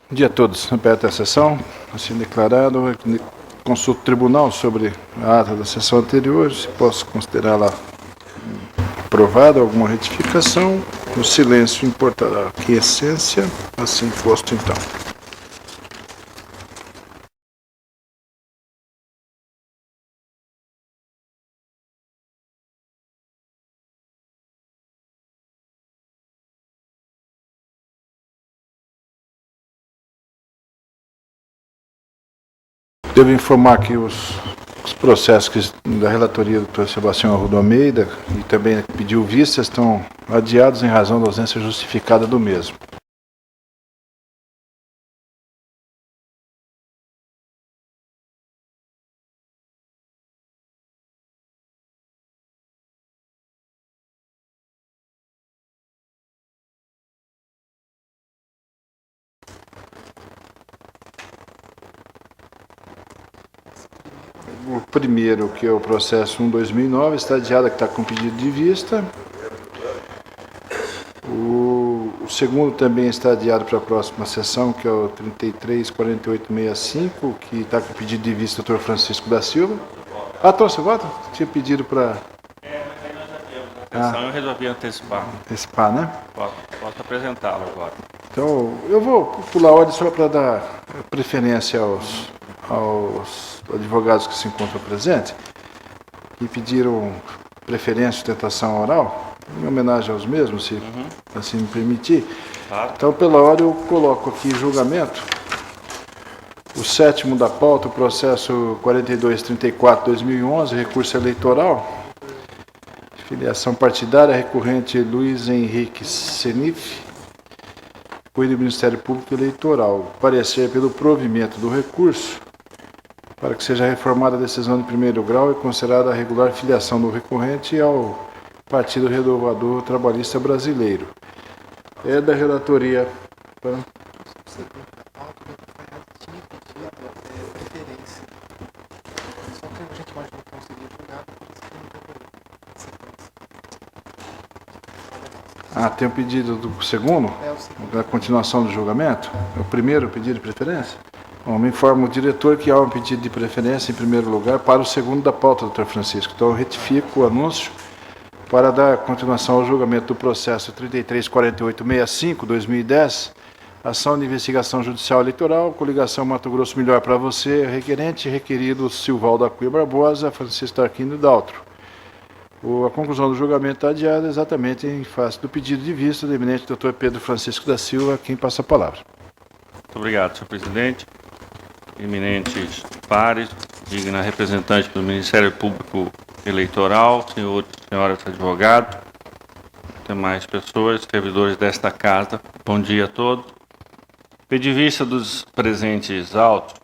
Bom dia a todos. Aberta a sessão, assim declarado, consulto o tribunal sobre a ata da sessão anterior, se posso considerá-la aprovada, alguma retificação. O silêncio importará que essência, assim posto então. Devo informar que os processos da relatoria do Dr. Sebastião Arruda Almeida e também pediu vista estão adiados em razão da ausência justificada do mesmo. O primeiro, que é o processo 1/2009, está adiado, que está com pedido de vista. O segundo também está adiado para a próxima sessão, que é o 334865, que está com pedido de vista do Dr. Francisco da Silva. Então você vota? Tinha pedido para... Eu resolvi antecipar. Antecipar, né? Posso apresentá-lo agora. Então, eu vou pular a ordem só para dar preferência aos advogados que se encontram presentes e pediram preferência de sustentação oral, em homenagem aos mesmos, se assim me permitir. Claro. Então, pela ordem, eu coloco aqui em julgamento o sétimo da pauta, o processo 4234/2011, recurso eleitoral, filiação partidária, recorrente Luiz Henrique Senif, apoio do Ministério Público Eleitoral. Parecer pelo provimento do recurso, para que seja reformada a decisão de primeiro grau e considerada a regular filiação do recorrente ao Partido Renovador Trabalhista Brasileiro. É da relatoria. Tem um pedido do segundo? Da continuação do julgamento? É o primeiro pedido de preferência? Bom, me informa o diretor que há um pedido de preferência, em primeiro lugar, para o segundo da pauta, doutor Francisco. Então, eu retifico o anúncio para dar continuação ao julgamento do processo 334865/2010, ação de investigação judicial eleitoral, coligação Mato Grosso Melhor para você, requerente, requerido Silval da Cunha Barbosa, Francisco Tarquino e Daltro. A conclusão do julgamento está adiada exatamente em face do pedido de vista do eminente doutor Pedro Francisco da Silva, quem passa a palavra. Muito obrigado, senhor presidente. Eminentes pares, digna representante do Ministério Público Eleitoral, senhores e senhoras advogados, demais pessoas, servidores desta casa, bom dia a todos. Pedi vista dos presentes autos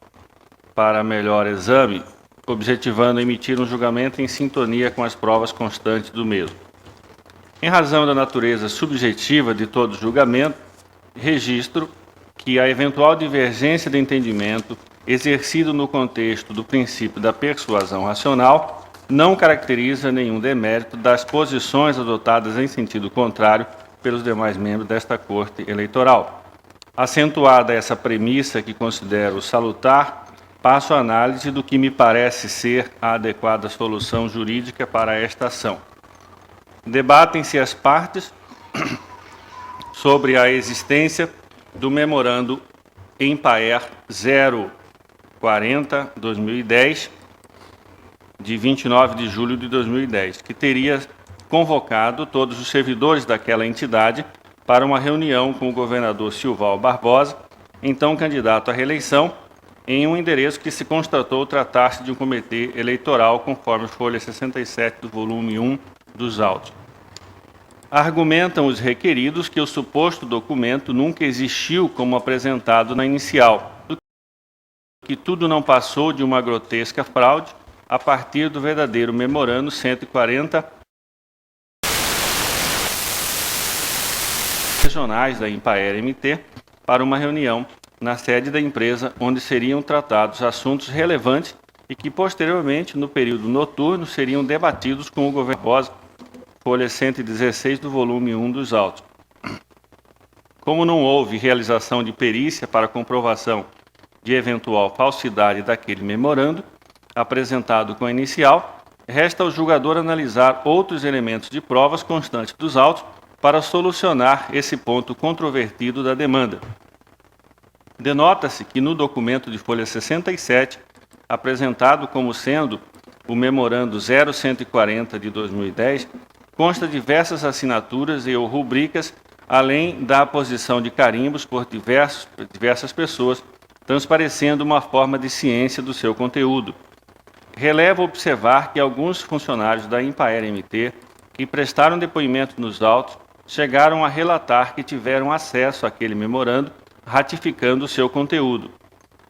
para melhor exame, objetivando emitir um julgamento em sintonia com as provas constantes do mesmo. Em razão da natureza subjetiva de todo julgamento, registro que a eventual divergência de entendimento exercido no contexto do princípio da persuasão racional não caracteriza nenhum demérito das posições adotadas em sentido contrário pelos demais membros desta Corte Eleitoral. Acentuada essa premissa que considero salutar, passo a análise do que me parece ser a adequada solução jurídica para esta ação. Debatem-se as partes sobre a existência do memorando em PAER 040/2010, de 29 de julho de 2010, que teria convocado todos os servidores daquela entidade para uma reunião com o governador Silval Barbosa, então candidato à reeleição, em um endereço que se constatou tratar-se de um comitê eleitoral, conforme folha 67 do volume 1 dos autos. Argumentam os requeridos que o suposto documento nunca existiu como apresentado na inicial, que tudo não passou de uma grotesca fraude a partir do verdadeiro memorando 140 regionais da IMPAER-MT para uma reunião na sede da empresa, onde seriam tratados assuntos relevantes e que, posteriormente, no período noturno, seriam debatidos com o governo Barbosa, folha 116 do volume 1 dos autos. Como não houve realização de perícia para comprovação de eventual falsidade daquele memorando apresentado com a inicial, resta ao julgador analisar outros elementos de provas constantes dos autos para solucionar esse ponto controvertido da demanda. Denota-se que no documento de folha 67, apresentado como sendo o memorando 0140 de 2010, consta diversas assinaturas e ou rubricas, além da aposição de carimbos por diversas pessoas, transparecendo uma forma de ciência do seu conteúdo. Releva observar que alguns funcionários da Impaer-MT que prestaram depoimento nos autos chegaram a relatar que tiveram acesso àquele memorando, ratificando o seu conteúdo.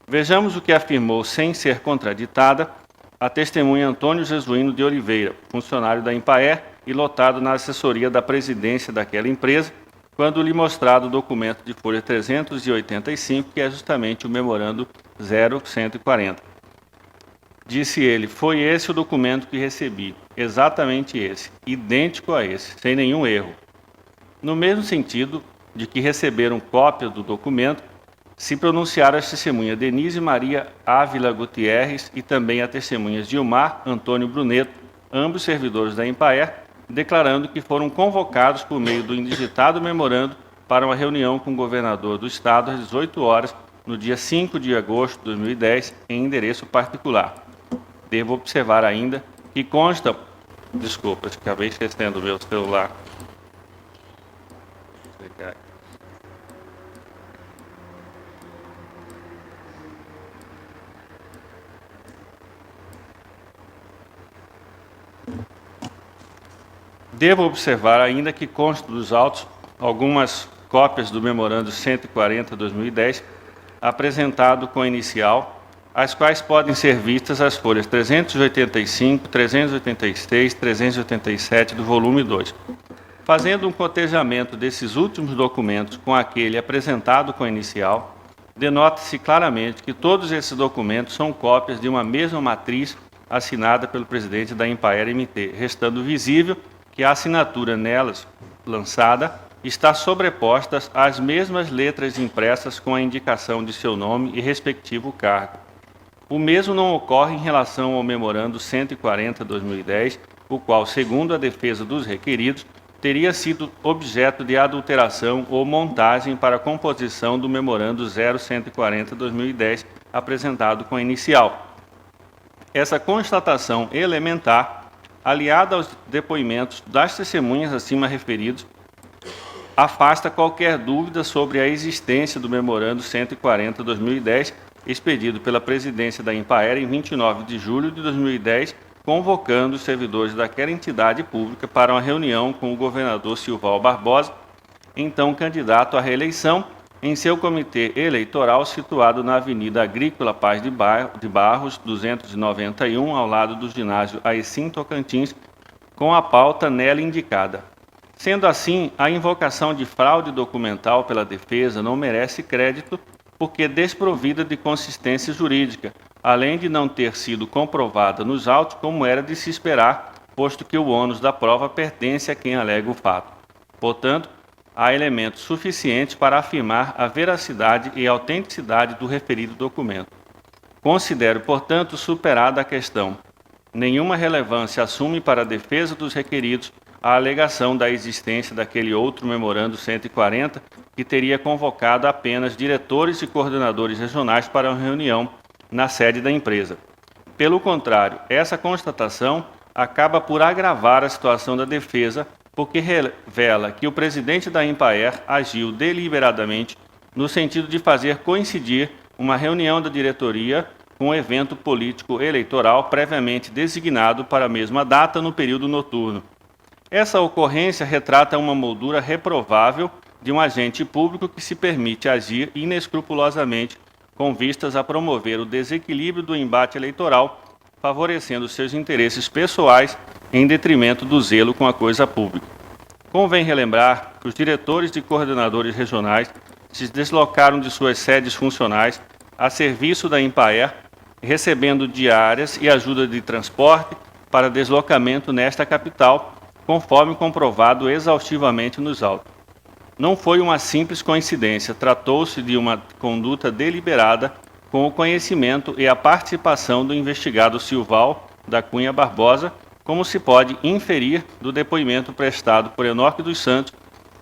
Vejamos o que afirmou, sem ser contraditada, a testemunha Antônio Jesuíno de Oliveira, funcionário da Impaer e lotado na assessoria da presidência daquela empresa, quando lhe mostrado o documento de folha 385, que é justamente o memorando 0140. Disse ele: foi esse o documento que recebi, exatamente esse, idêntico a esse, sem nenhum erro. No mesmo sentido de que receberam cópia do documento, se pronunciaram as testemunhas Denise Maria Ávila Gutierrez e também a testemunhas Gilmar Antônio Bruneto, ambos servidores da Impaer, declarando que foram convocados por meio do indigitado memorando para uma reunião com o governador do estado às 18 horas, no dia 5 de agosto de 2010, em endereço particular. Devo observar ainda que consta... Desculpa, acabei esquecendo o meu celular. Devo observar ainda que consta dos autos algumas cópias do memorando 140/2010, apresentado com a inicial, as quais podem ser vistas as folhas 385, 386, 387 do volume 2. Fazendo um cotejamento desses últimos documentos com aquele apresentado com a inicial, denota-se claramente que todos esses documentos são cópias de uma mesma matriz assinada pelo presidente da Impaer-MT, restando visível que a assinatura nelas lançada está sobreposta às mesmas letras impressas com a indicação de seu nome e respectivo cargo. O mesmo não ocorre em relação ao memorando 140/2010, o qual, segundo a defesa dos requeridos, teria sido objeto de adulteração ou montagem para a composição do memorando 0140/2010, apresentado com a inicial. Essa constatação elementar, aliada aos depoimentos das testemunhas acima referidos, afasta qualquer dúvida sobre a existência do memorando 140/2010, expedido pela presidência da Impaer em 29 de julho de 2010, convocando os servidores daquela entidade pública para uma reunião com o governador Silval Barbosa, então candidato à reeleição, em seu comitê eleitoral situado na Avenida Agrícola Paz de Barros, 291, ao lado do ginásio Aecim Tocantins, com a pauta nela indicada. Sendo assim, a invocação de fraude documental pela defesa não merece crédito, porque desprovida de consistência jurídica, além de não ter sido comprovada nos autos como era de se esperar, posto que o ônus da prova pertence a quem alega o fato. Portanto, há elementos suficientes para afirmar a veracidade e autenticidade do referido documento. Considero, portanto, superada a questão. Nenhuma relevância assume para a defesa dos requeridos a alegação da existência daquele outro memorando 140 que teria convocado apenas diretores e coordenadores regionais para uma reunião na sede da empresa. Pelo contrário, essa constatação acaba por agravar a situação da defesa, porque revela que o presidente da Impaer agiu deliberadamente no sentido de fazer coincidir uma reunião da diretoria com um evento político eleitoral previamente designado para a mesma data no período noturno. Essa ocorrência retrata uma moldura reprovável de um agente público que se permite agir inescrupulosamente com vistas a promover o desequilíbrio do embate eleitoral, favorecendo seus interesses pessoais em detrimento do zelo com a coisa pública. Convém relembrar que os diretores e coordenadores regionais se deslocaram de suas sedes funcionais a serviço da Impaer, recebendo diárias e ajuda de transporte para deslocamento nesta capital, conforme comprovado exaustivamente nos autos. Não foi uma simples coincidência, tratou-se de uma conduta deliberada com o conhecimento e a participação do investigado Silval da Cunha Barbosa, como se pode inferir do depoimento prestado por Enoque dos Santos,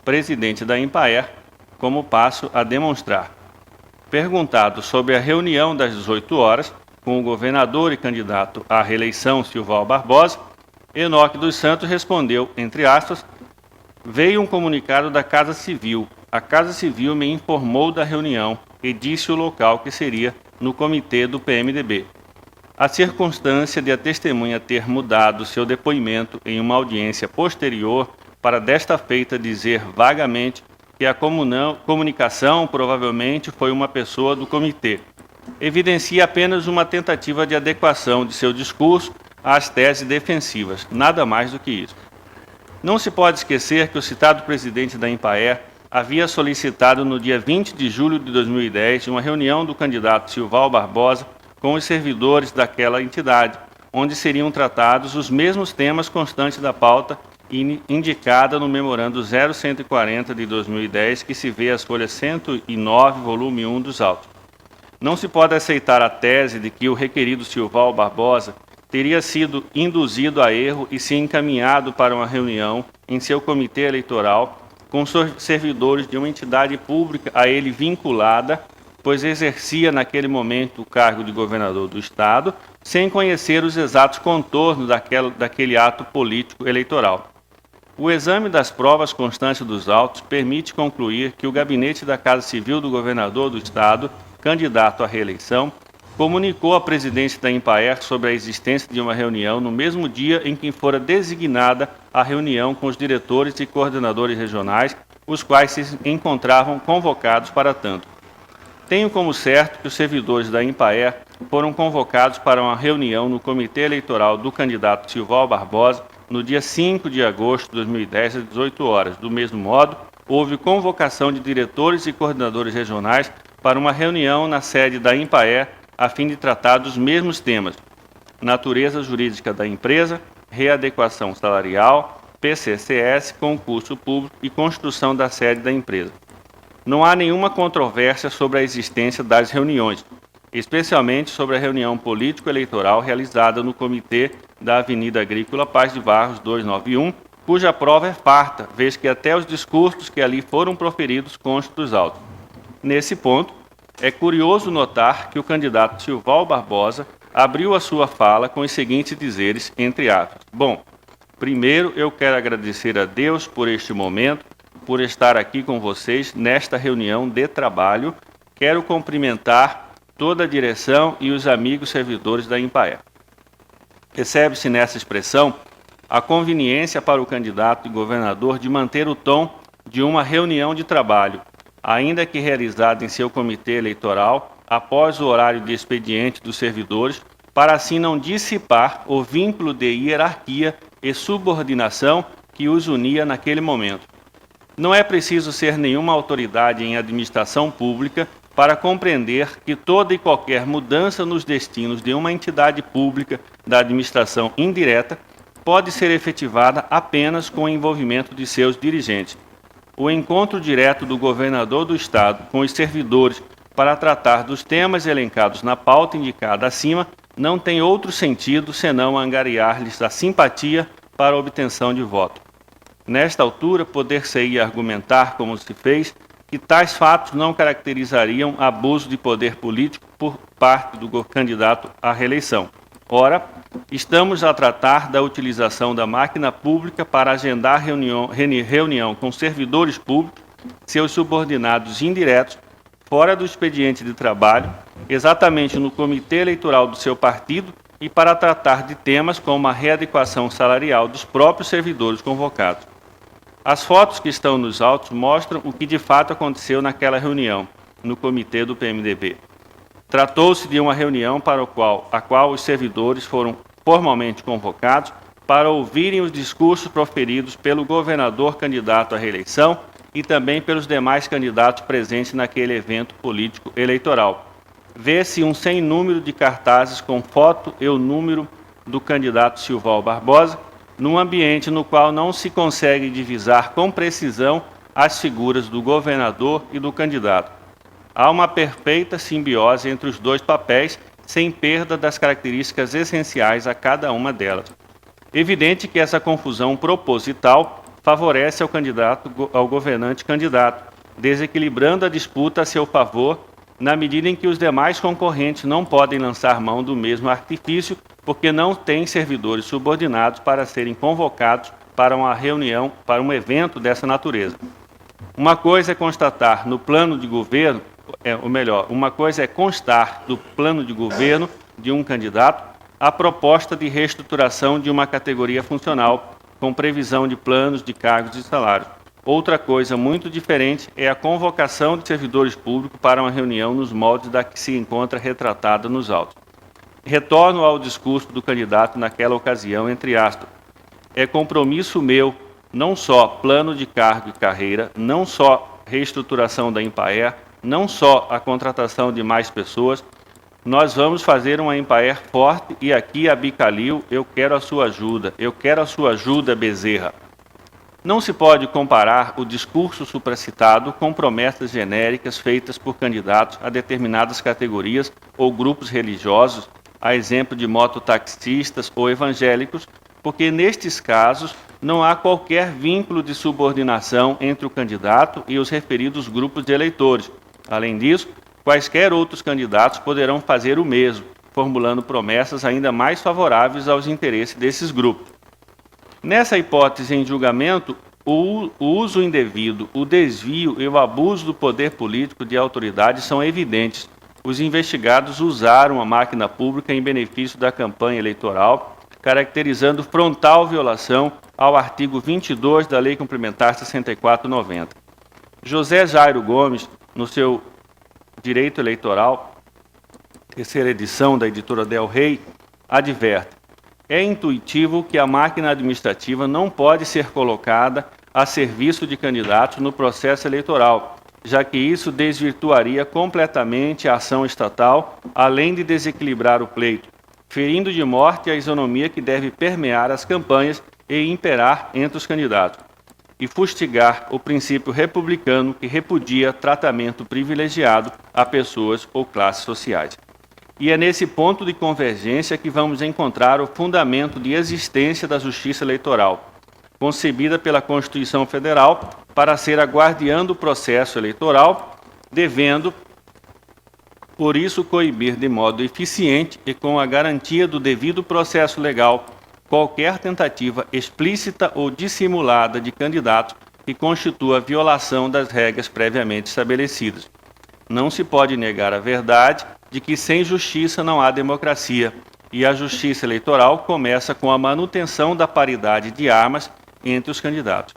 presidente da Impaer, como passo a demonstrar. Perguntado sobre a reunião das 18 horas, com o governador e candidato à reeleição Silval Barbosa, Enoque dos Santos respondeu, entre aspas, veio um comunicado da Casa Civil. A Casa Civil me informou da reunião e disse o local que seria no comitê do PMDB. A circunstância de a testemunha ter mudado seu depoimento em uma audiência posterior para desta feita dizer vagamente que a comunicação provavelmente foi uma pessoa do comitê, evidencia apenas uma tentativa de adequação de seu discurso às teses defensivas, nada mais do que isso. Não se pode esquecer que o citado presidente da Impaer havia solicitado no dia 20 de julho de 2010 uma reunião do candidato Silval Barbosa com os servidores daquela entidade, onde seriam tratados os mesmos temas constantes da pauta indicada no memorando 0140 de 2010, que se vê as folhas 109, volume 1 dos autos. Não se pode aceitar a tese de que o requerido Silval Barbosa teria sido induzido a erro e se encaminhado para uma reunião em seu comitê eleitoral com servidores de uma entidade pública a ele vinculada, pois exercia naquele momento o cargo de governador do Estado, sem conhecer os exatos contornos daquele ato político eleitoral. O exame das provas constantes dos autos permite concluir que o gabinete da Casa Civil do governador do Estado, candidato à reeleição, comunicou à presidência da Impaer sobre a existência de uma reunião no mesmo dia em que fora designada a reunião com os diretores e coordenadores regionais, os quais se encontravam convocados para tanto. Tenho como certo que os servidores da Impaer foram convocados para uma reunião no comitê eleitoral do candidato Silval Barbosa no dia 5 de agosto de 2010, às 18 horas. Do mesmo modo, houve convocação de diretores e coordenadores regionais para uma reunião na sede da Impaer a fim de tratar dos mesmos temas: natureza jurídica da empresa, readequação salarial, PCCS, concurso público e construção da sede da empresa. Não há nenhuma controvérsia sobre a existência das reuniões, especialmente sobre a reunião político-eleitoral realizada no Comitê da Avenida Agrícola Paz de Barros 291, cuja prova é farta, vez que até os discursos que ali foram proferidos constam dos autos. Nesse ponto, é curioso notar que o candidato Silval Barbosa abriu a sua fala com os seguintes dizeres, entre aspas. Bom, primeiro eu quero agradecer a Deus por este momento, por estar aqui com vocês nesta reunião de trabalho. Quero cumprimentar toda a direção e os amigos servidores da Impaer. Percebe-se nessa expressão a conveniência para o candidato e governador de manter o tom de uma reunião de trabalho, ainda que realizada em seu comitê eleitoral, após o horário de expediente dos servidores, para assim não dissipar o vínculo de hierarquia e subordinação que os unia naquele momento. Não é preciso ser nenhuma autoridade em administração pública para compreender que toda e qualquer mudança nos destinos de uma entidade pública da administração indireta pode ser efetivada apenas com o envolvimento de seus dirigentes. O encontro direto do governador do Estado com os servidores para tratar dos temas elencados na pauta indicada acima não tem outro sentido senão angariar-lhes a simpatia para a obtenção de voto. Nesta altura, poder-se-ia argumentar, como se fez, que tais fatos não caracterizariam abuso de poder político por parte do candidato à reeleição. Ora, estamos a tratar da utilização da máquina pública para agendar reunião com servidores públicos, seus subordinados indiretos, fora do expediente de trabalho, exatamente no comitê eleitoral do seu partido e para tratar de temas como a readequação salarial dos próprios servidores convocados. As fotos que estão nos autos mostram o que de fato aconteceu naquela reunião, no comitê do PMDB. Tratou-se de uma reunião para a qual os servidores foram formalmente convocados para ouvirem os discursos proferidos pelo governador candidato à reeleição e também pelos demais candidatos presentes naquele evento político eleitoral. Vê-se um sem número de cartazes com foto e o número do candidato Silval Barbosa, num ambiente no qual não se consegue divisar com precisão as figuras do governador e do candidato. Há uma perfeita simbiose entre os dois papéis, sem perda das características essenciais a cada uma delas. Evidente que essa confusão proposital favorece ao governante candidato, desequilibrando a disputa a seu favor, na medida em que os demais concorrentes não podem lançar mão do mesmo artifício, porque não têm servidores subordinados para serem convocados para uma reunião, para um evento dessa natureza. Uma coisa é constatar no plano de governo, uma coisa é constar do plano de governo de um candidato a proposta de reestruturação de uma categoria funcional, com previsão de planos de cargos e salários. Outra coisa muito diferente é a convocação de servidores públicos para uma reunião nos moldes da que se encontra retratada nos autos. Retorno ao discurso do candidato naquela ocasião, entre aspas. É compromisso meu, não só plano de cargo e carreira, não só reestruturação da Empaer, não só a contratação de mais pessoas. Nós vamos fazer uma Empaer forte e aqui a Bicalil, eu quero a sua ajuda, Bezerra. Não se pode comparar o discurso supracitado com promessas genéricas feitas por candidatos a determinadas categorias ou grupos religiosos, a exemplo de mototaxistas ou evangélicos, porque nestes casos não há qualquer vínculo de subordinação entre o candidato e os referidos grupos de eleitores. Além disso, quaisquer outros candidatos poderão fazer o mesmo, formulando promessas ainda mais favoráveis aos interesses desses grupos. Nessa hipótese em julgamento, o uso indevido, o desvio e o abuso do poder político de autoridade são evidentes. Os investigados usaram a máquina pública em benefício da campanha eleitoral, caracterizando frontal violação ao artigo 22 da Lei Complementar 64/90. José Jairo Gomes, no seu Direito Eleitoral, terceira edição da editora Del Rey, adverte: é intuitivo que a máquina administrativa não pode ser colocada a serviço de candidatos no processo eleitoral, já que isso desvirtuaria completamente a ação estatal, além de desequilibrar o pleito, ferindo de morte a isonomia que deve permear as campanhas e imperar entre os candidatos, e fustigar o princípio republicano que repudia tratamento privilegiado a pessoas ou classes sociais. E é nesse ponto de convergência que vamos encontrar o fundamento de existência da Justiça Eleitoral, concebida pela Constituição Federal para ser a guardiã do processo eleitoral, devendo, por isso, coibir de modo eficiente e com a garantia do devido processo legal qualquer tentativa explícita ou dissimulada de candidato que constitua violação das regras previamente estabelecidas. Não se pode negar a verdade de que sem justiça não há democracia, e a justiça eleitoral começa com a manutenção da paridade de armas entre os candidatos.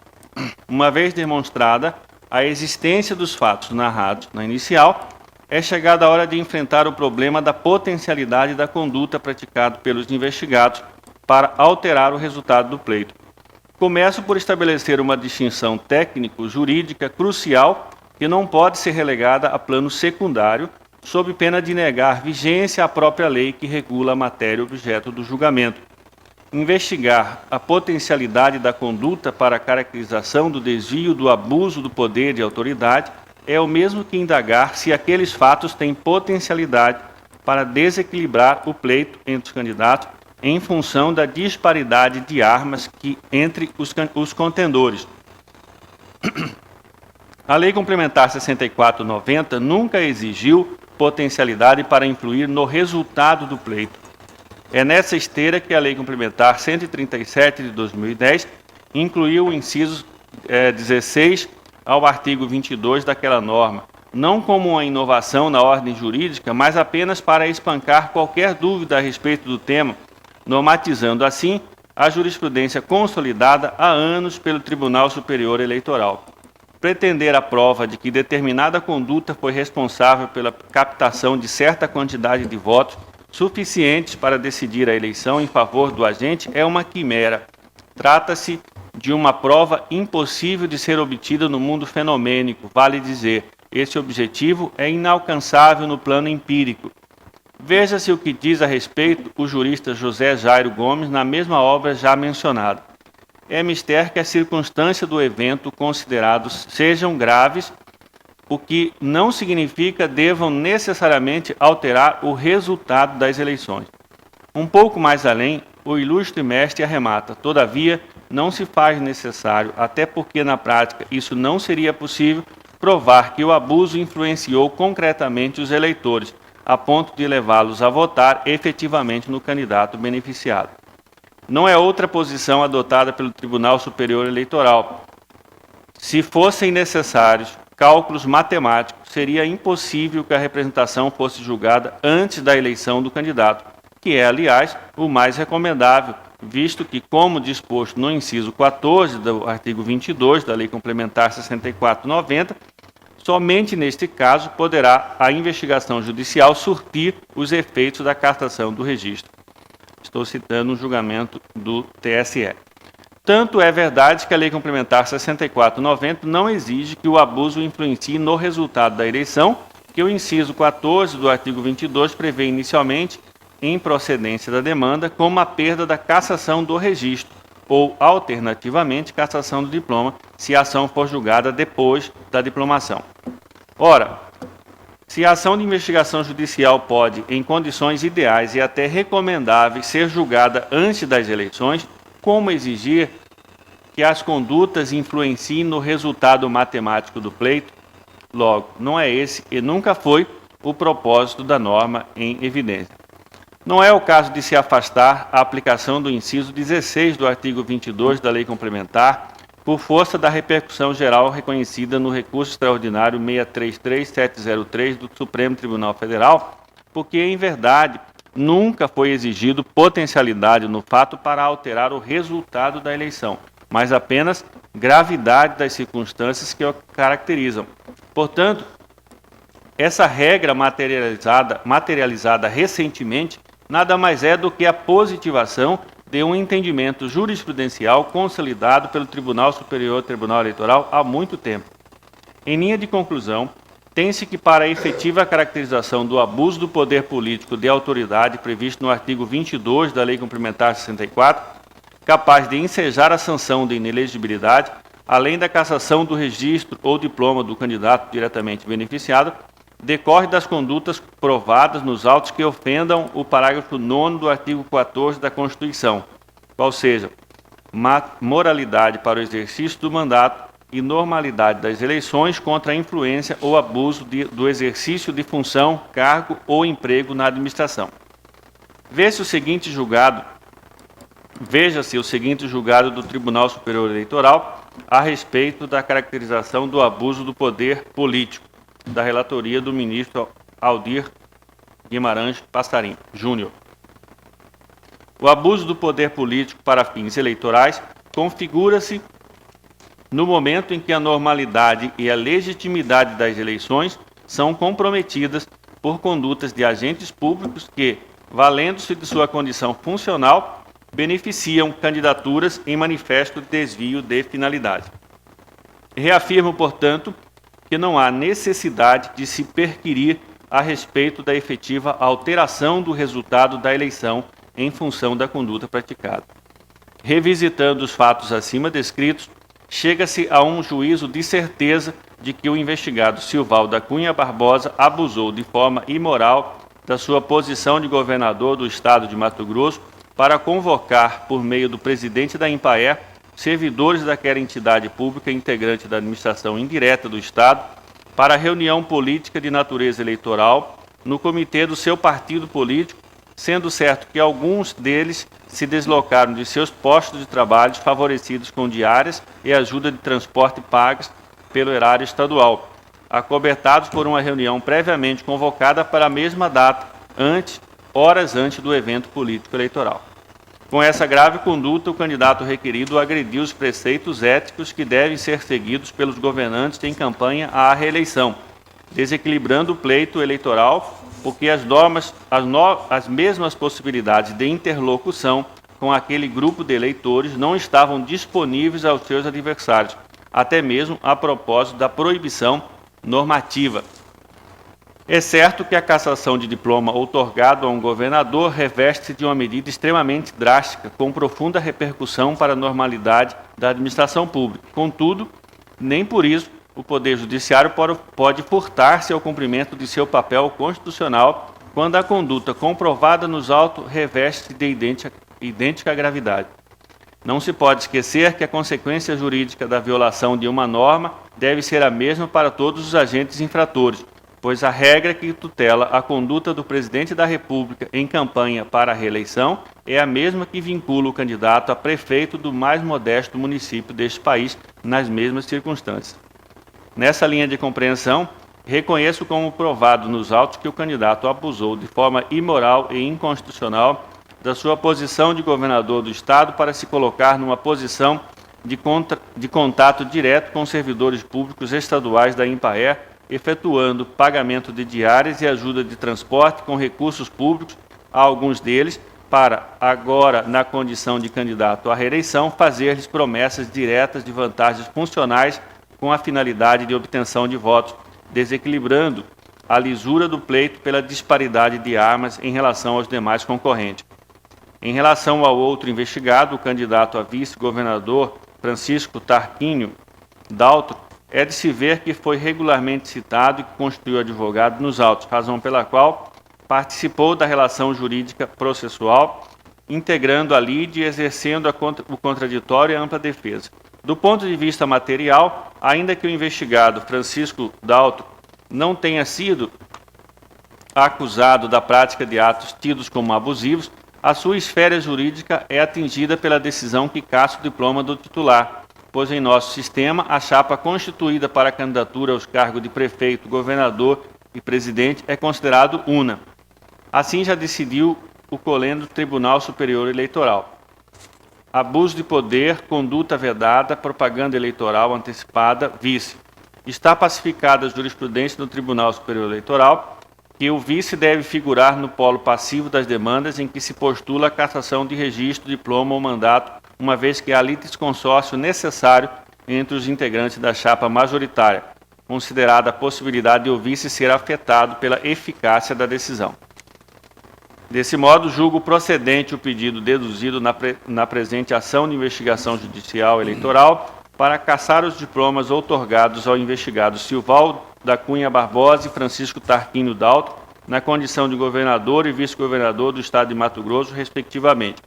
Uma vez demonstrada a existência dos fatos narrados na inicial, é chegada a hora de enfrentar o problema da potencialidade da conduta praticada pelos investigados para alterar o resultado do pleito. Começo por estabelecer uma distinção técnico-jurídica crucial que não pode ser relegada a plano secundário, sob pena de negar vigência à própria lei que regula a matéria objeto do julgamento. Investigar a potencialidade da conduta para a caracterização do desvio do abuso do poder de autoridade é o mesmo que indagar se aqueles fatos têm potencialidade para desequilibrar o pleito entre os candidatos em função da disparidade de armas entre os contendores. A Lei Complementar 64/90 nunca exigiu potencialidade para influir no resultado do pleito. É nessa esteira que a Lei Complementar 137 de 2010 incluiu o inciso 16 ao artigo 22 daquela norma, não como uma inovação na ordem jurídica, mas apenas para espancar qualquer dúvida a respeito do tema, normatizando assim a jurisprudência consolidada há anos pelo Tribunal Superior Eleitoral. Pretender a prova de que determinada conduta foi responsável pela captação de certa quantidade de votos suficientes para decidir a eleição em favor do agente é uma quimera. Trata-se de uma prova impossível de ser obtida no mundo fenomênico, vale dizer, esse objetivo é inalcançável no plano empírico. Veja-se o que diz a respeito o jurista José Jairo Gomes na mesma obra já mencionada. é mister que a circunstância do evento considerados sejam graves, o que não significa devam necessariamente alterar o resultado das eleições. Um pouco mais além, o ilustre mestre arremata: todavia, não se faz necessário, até porque na prática isso não seria possível, provar que o abuso influenciou concretamente os eleitores, a ponto de levá-los a votar efetivamente no candidato beneficiado. Não é outra posição adotada pelo Tribunal Superior Eleitoral. Se fossem necessários cálculos matemáticos, seria impossível que a representação fosse julgada antes da eleição do candidato, que é, aliás, o mais recomendável, visto que, como disposto no inciso 14 do artigo 22 da Lei Complementar 64/90, somente neste caso poderá a investigação judicial surtir os efeitos da cassação do registro. Estou citando um julgamento do TSE. Tanto é verdade que a Lei Complementar 64/90 não exige que o abuso influencie no resultado da eleição, que o inciso 14 do artigo 22 prevê inicialmente, em procedência da demanda, como a perda da cassação do registro, ou, alternativamente, cassação do diploma, se a ação for julgada depois da diplomação. Ora, se a ação de investigação judicial pode, em condições ideais e até recomendáveis, ser julgada antes das eleições, como exigir que as condutas influenciem no resultado matemático do pleito? Logo, não é esse e nunca foi o propósito da norma em evidência. Não é o caso de se afastar a aplicação do inciso 16 do artigo 22 da Lei Complementar, por força da repercussão geral reconhecida no recurso extraordinário 633703 do Supremo Tribunal Federal, porque, em verdade, nunca foi exigido potencialidade no fato para alterar o resultado da eleição, mas apenas gravidade das circunstâncias que o caracterizam. Portanto, essa regra materializada recentemente nada mais é do que a positivação de um entendimento jurisprudencial consolidado pelo Tribunal Superior Tribunal Eleitoral há muito tempo. Em linha de conclusão, tem-se que, para a efetiva caracterização do abuso do poder político de autoridade previsto no artigo 22 da Lei Complementar 64, capaz de ensejar a sanção de inelegibilidade, além da cassação do registro ou diploma do candidato diretamente beneficiado, decorre das condutas provadas nos autos que ofendam o parágrafo 9º do artigo 14 da Constituição, qual seja, moralidade para o exercício do mandato e normalidade das eleições contra a influência ou abuso do exercício de função, cargo ou emprego na administração. Veja-se o seguinte julgado do Tribunal Superior Eleitoral a respeito da caracterização do abuso do poder político, da relatoria do ministro Aldir Guimarães Passarim Júnior. O abuso do poder político para fins eleitorais configura-se no momento em que a normalidade e a legitimidade das eleições são comprometidas por condutas de agentes públicos que, valendo-se de sua condição funcional, beneficiam candidaturas em manifesto desvio de finalidade. Reafirmo, portanto, que não há necessidade de se perquirir a respeito da efetiva alteração do resultado da eleição em função da conduta praticada. Revisitando os fatos acima descritos, chega-se a um juízo de certeza de que o investigado Silval da Cunha Barbosa abusou de forma imoral da sua posição de governador do estado de Mato Grosso para convocar, por meio do presidente da Impaer, servidores daquela entidade pública integrante da administração indireta do Estado para reunião política de natureza eleitoral no comitê do seu partido político, sendo certo que alguns deles se deslocaram de seus postos de trabalho favorecidos com diárias e ajuda de transporte pagas pelo erário estadual, acobertados por uma reunião previamente convocada para a mesma data, horas antes do evento político eleitoral. Com essa grave conduta, o candidato requerido agrediu os preceitos éticos que devem ser seguidos pelos governantes em campanha à reeleição, desequilibrando o pleito eleitoral, porque as mesmas possibilidades de interlocução com aquele grupo de eleitores não estavam disponíveis aos seus adversários, até mesmo a propósito da proibição normativa. É certo que a cassação de diploma outorgado a um governador reveste-se de uma medida extremamente drástica, com profunda repercussão para a normalidade da administração pública. Contudo, nem por isso o Poder Judiciário pode furtar-se ao cumprimento de seu papel constitucional quando a conduta comprovada nos autos reveste-se de idêntica gravidade. Não se pode esquecer que a consequência jurídica da violação de uma norma deve ser a mesma para todos os agentes infratores, pois a regra que tutela a conduta do presidente da República em campanha para a reeleição é a mesma que vincula o candidato a prefeito do mais modesto município deste país nas mesmas circunstâncias. Nessa linha de compreensão, reconheço como provado nos autos que o candidato abusou de forma imoral e inconstitucional da sua posição de governador do Estado para se colocar numa posição de contato direto com servidores públicos estaduais da Impaer, efetuando pagamento de diárias e ajuda de transporte com recursos públicos a alguns deles, para, agora, na condição de candidato à reeleição, fazer-lhes promessas diretas de vantagens funcionais com a finalidade de obtenção de votos, desequilibrando a lisura do pleito pela disparidade de armas em relação aos demais concorrentes. Em relação ao outro investigado, o candidato a vice-governador Francisco Tarquínio Daltro, é de se ver que foi regularmente citado e que constituiu advogado nos autos, razão pela qual participou da relação jurídica processual, integrando a lide e exercendo o contraditório e a ampla defesa. Do ponto de vista material, ainda que o investigado Francisco Daltro não tenha sido acusado da prática de atos tidos como abusivos, a sua esfera jurídica é atingida pela decisão que cassa o diploma do titular, pois em nosso sistema a chapa constituída para a candidatura aos cargos de prefeito, governador e presidente é considerado una. Assim já decidiu o colendo Tribunal Superior Eleitoral. Abuso de poder, conduta vedada, propaganda eleitoral antecipada, vice. Está pacificada a jurisprudência do Tribunal Superior Eleitoral que o vice deve figurar no polo passivo das demandas em que se postula a cassação de registro, diploma ou mandato, uma vez que há litisconsórcio necessário entre os integrantes da chapa majoritária, considerada a possibilidade de o vice ser afetado pela eficácia da decisão. Desse modo, julgo procedente o pedido deduzido na presente ação de investigação judicial eleitoral para cassar os diplomas outorgados ao investigado Silvaldo da Cunha Barbosa e Francisco Tarquínio Daltro, na condição de governador e vice-governador do Estado de Mato Grosso, respectivamente.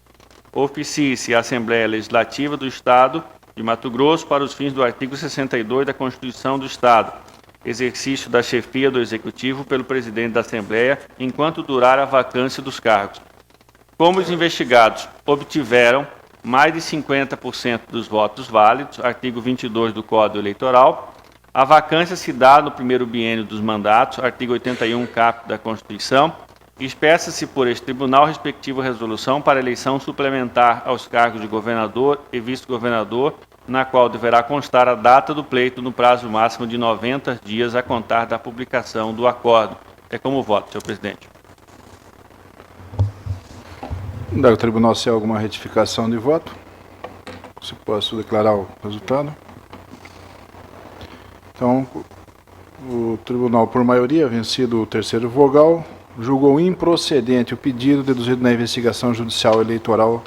Oficie-se a Assembleia Legislativa do Estado de Mato Grosso para os fins do artigo 62 da Constituição do Estado, exercício da chefia do Executivo pelo presidente da Assembleia, enquanto durar a vacância dos cargos. Como os investigados obtiveram mais de 50% dos votos válidos, artigo 22 do Código Eleitoral, a vacância se dá no primeiro biênio dos mandatos, artigo 81 caput da Constituição, e expressa-se por este tribunal respectiva resolução para eleição suplementar aos cargos de governador e vice-governador, na qual deverá constar a data do pleito no prazo máximo de 90 dias a contar da publicação do acordo. É como voto, senhor presidente. Dá o tribunal se há alguma retificação de voto? Se posso declarar o resultado? Então, o tribunal, por maioria, vencido o terceiro vogal, julgou improcedente o pedido deduzido na investigação judicial eleitoral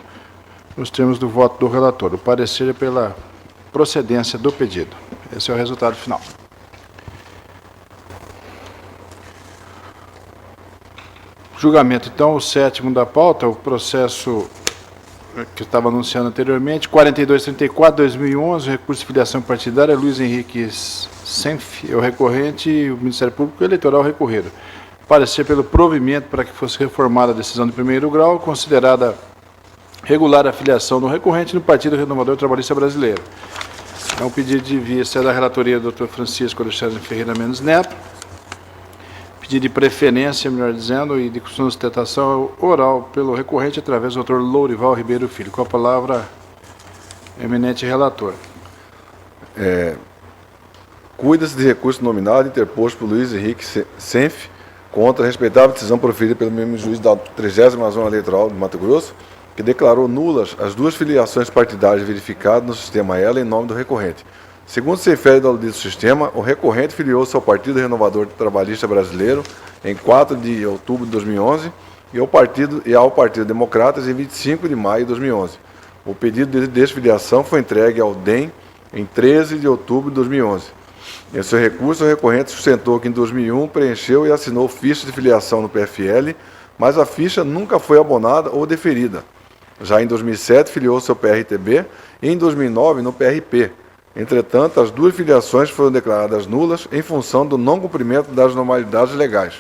nos termos do voto do relator. O parecer é pela procedência do pedido. Esse é o resultado final. Julgamento, então, o sétimo da pauta, o processo que eu estava anunciando anteriormente, 4234-2011, recurso de filiação partidária, Luiz Henrique Senf, é o recorrente, e o Ministério Público Eleitoral recorreram. Parecer pelo provimento para que fosse reformada a decisão de primeiro grau, considerada regular a filiação do recorrente no Partido Renovador Trabalhista Brasileiro. É um pedido de vista da relatoria do Dr. Francisco Alexandre Ferreira Mendes Neto, pedido de preferência, melhor dizendo, e de sustentação oral pelo recorrente através do Dr. Lourival Ribeiro Filho. Com a palavra, eminente relator. Cuida-se de recurso nominado interposto por Luiz Henrique Senf contra a respeitável decisão proferida pelo mesmo juiz da 30ª Zona Eleitoral de Mato Grosso, que declarou nulas as duas filiações partidárias verificadas no sistema ELA em nome do recorrente, Segundo se infere do sistema, o recorrente filiou-se ao Partido Renovador Trabalhista Brasileiro em 4 de outubro de 2011 e ao Partido Democratas em 25 de maio de 2011. O pedido de desfiliação foi entregue ao DEM em 13 de outubro de 2011. Em seu recurso, o recorrente sustentou que em 2001 preencheu e assinou ficha de filiação no PFL, mas a ficha nunca foi abonada ou deferida. Já em 2007, filiou-se ao PRTB e em 2009 no PRP. Entretanto, as duas filiações foram declaradas nulas em função do não cumprimento das normalidades legais.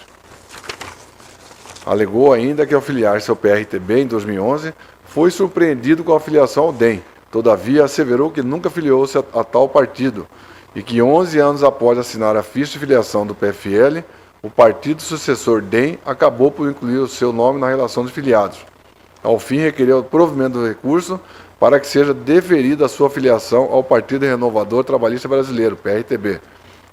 Alegou ainda que, ao filiar-se ao PRTB em 2011, foi surpreendido com a filiação ao DEM. Todavia, asseverou que nunca filiou-se a tal partido e que 11 anos após assinar a ficha de filiação do PFL, o partido sucessor DEM acabou por incluir o seu nome na relação de filiados. Ao fim, requereu o provimento do recurso para que seja deferida a sua filiação ao Partido Renovador Trabalhista Brasileiro, PRTB.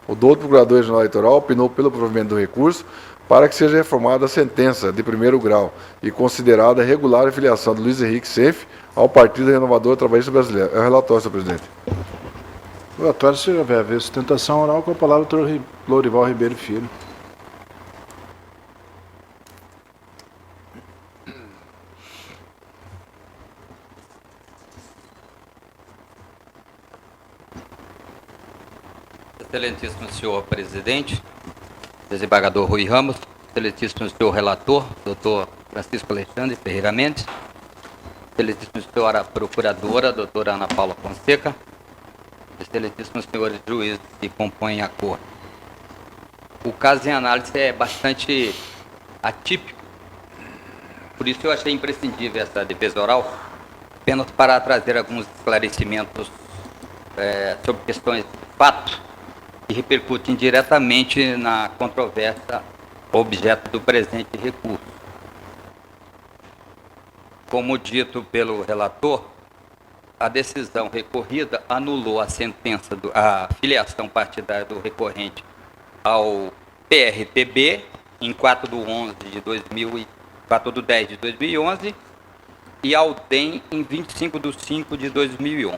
O doutor Procurador Regional Eleitoral opinou pelo provimento do recurso para que seja reformada a sentença de primeiro grau e considerada regular a filiação de Luiz Henrique Senf ao Partido Renovador Trabalhista Brasileiro. É o relatório, senhor presidente. Relatório, se houver haver sustentação oral, com a palavra o doutor Lorival Ribeiro Filho. Excelentíssimo senhor presidente, desembargador Rui Ramos, excelentíssimo senhor relator, doutor Francisco Alexandre Ferreira Mendes, excelentíssima senhora procuradora, doutora Ana Paula Fonseca, excelentíssimos senhores juízes que compõem a corte. O caso em análise é bastante atípico, por isso eu achei imprescindível essa defesa oral, apenas para trazer alguns esclarecimentos sobre questões de fato que repercutem diretamente na controvérsia objeto do presente recurso. Como dito pelo relator, a decisão recorrida anulou a sentença, a filiação partidária do recorrente ao PRTB em 4 de 10 de 2011 e ao DEM em 25 de 5 de 2001.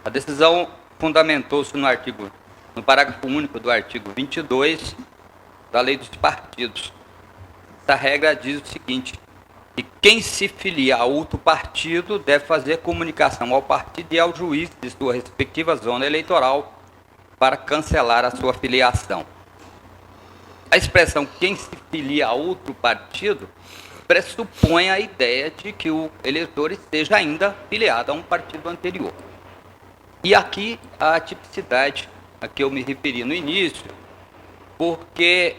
A decisão fundamentou-se no parágrafo único do artigo 22 da Lei dos Partidos. Essa regra diz o seguinte, que quem se filia a outro partido deve fazer comunicação ao partido e ao juiz de sua respectiva zona eleitoral para cancelar a sua filiação. A expressão quem se filia a outro partido pressupõe a ideia de que o eleitor esteja ainda filiado a um partido anterior. E aqui a tipicidade a que eu me referi no início, porque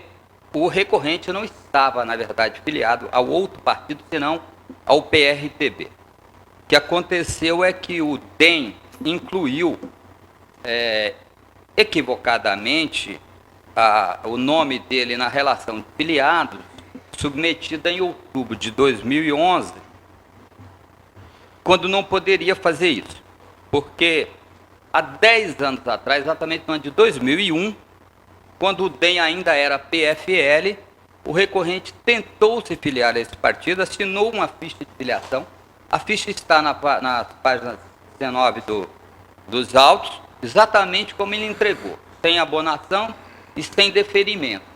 o recorrente não estava, na verdade, filiado ao outro partido, senão ao PRTB. O que aconteceu é que o DEM incluiu equivocadamente o nome dele na relação de filiados, submetida em outubro de 2011, quando não poderia fazer isso, porque há 10 anos atrás, exatamente no ano de 2001, quando o DEM ainda era PFL, o recorrente tentou se filiar a esse partido, assinou uma ficha de filiação. A ficha está na página 19 dos autos, exatamente como ele entregou, sem abonação e sem deferimento.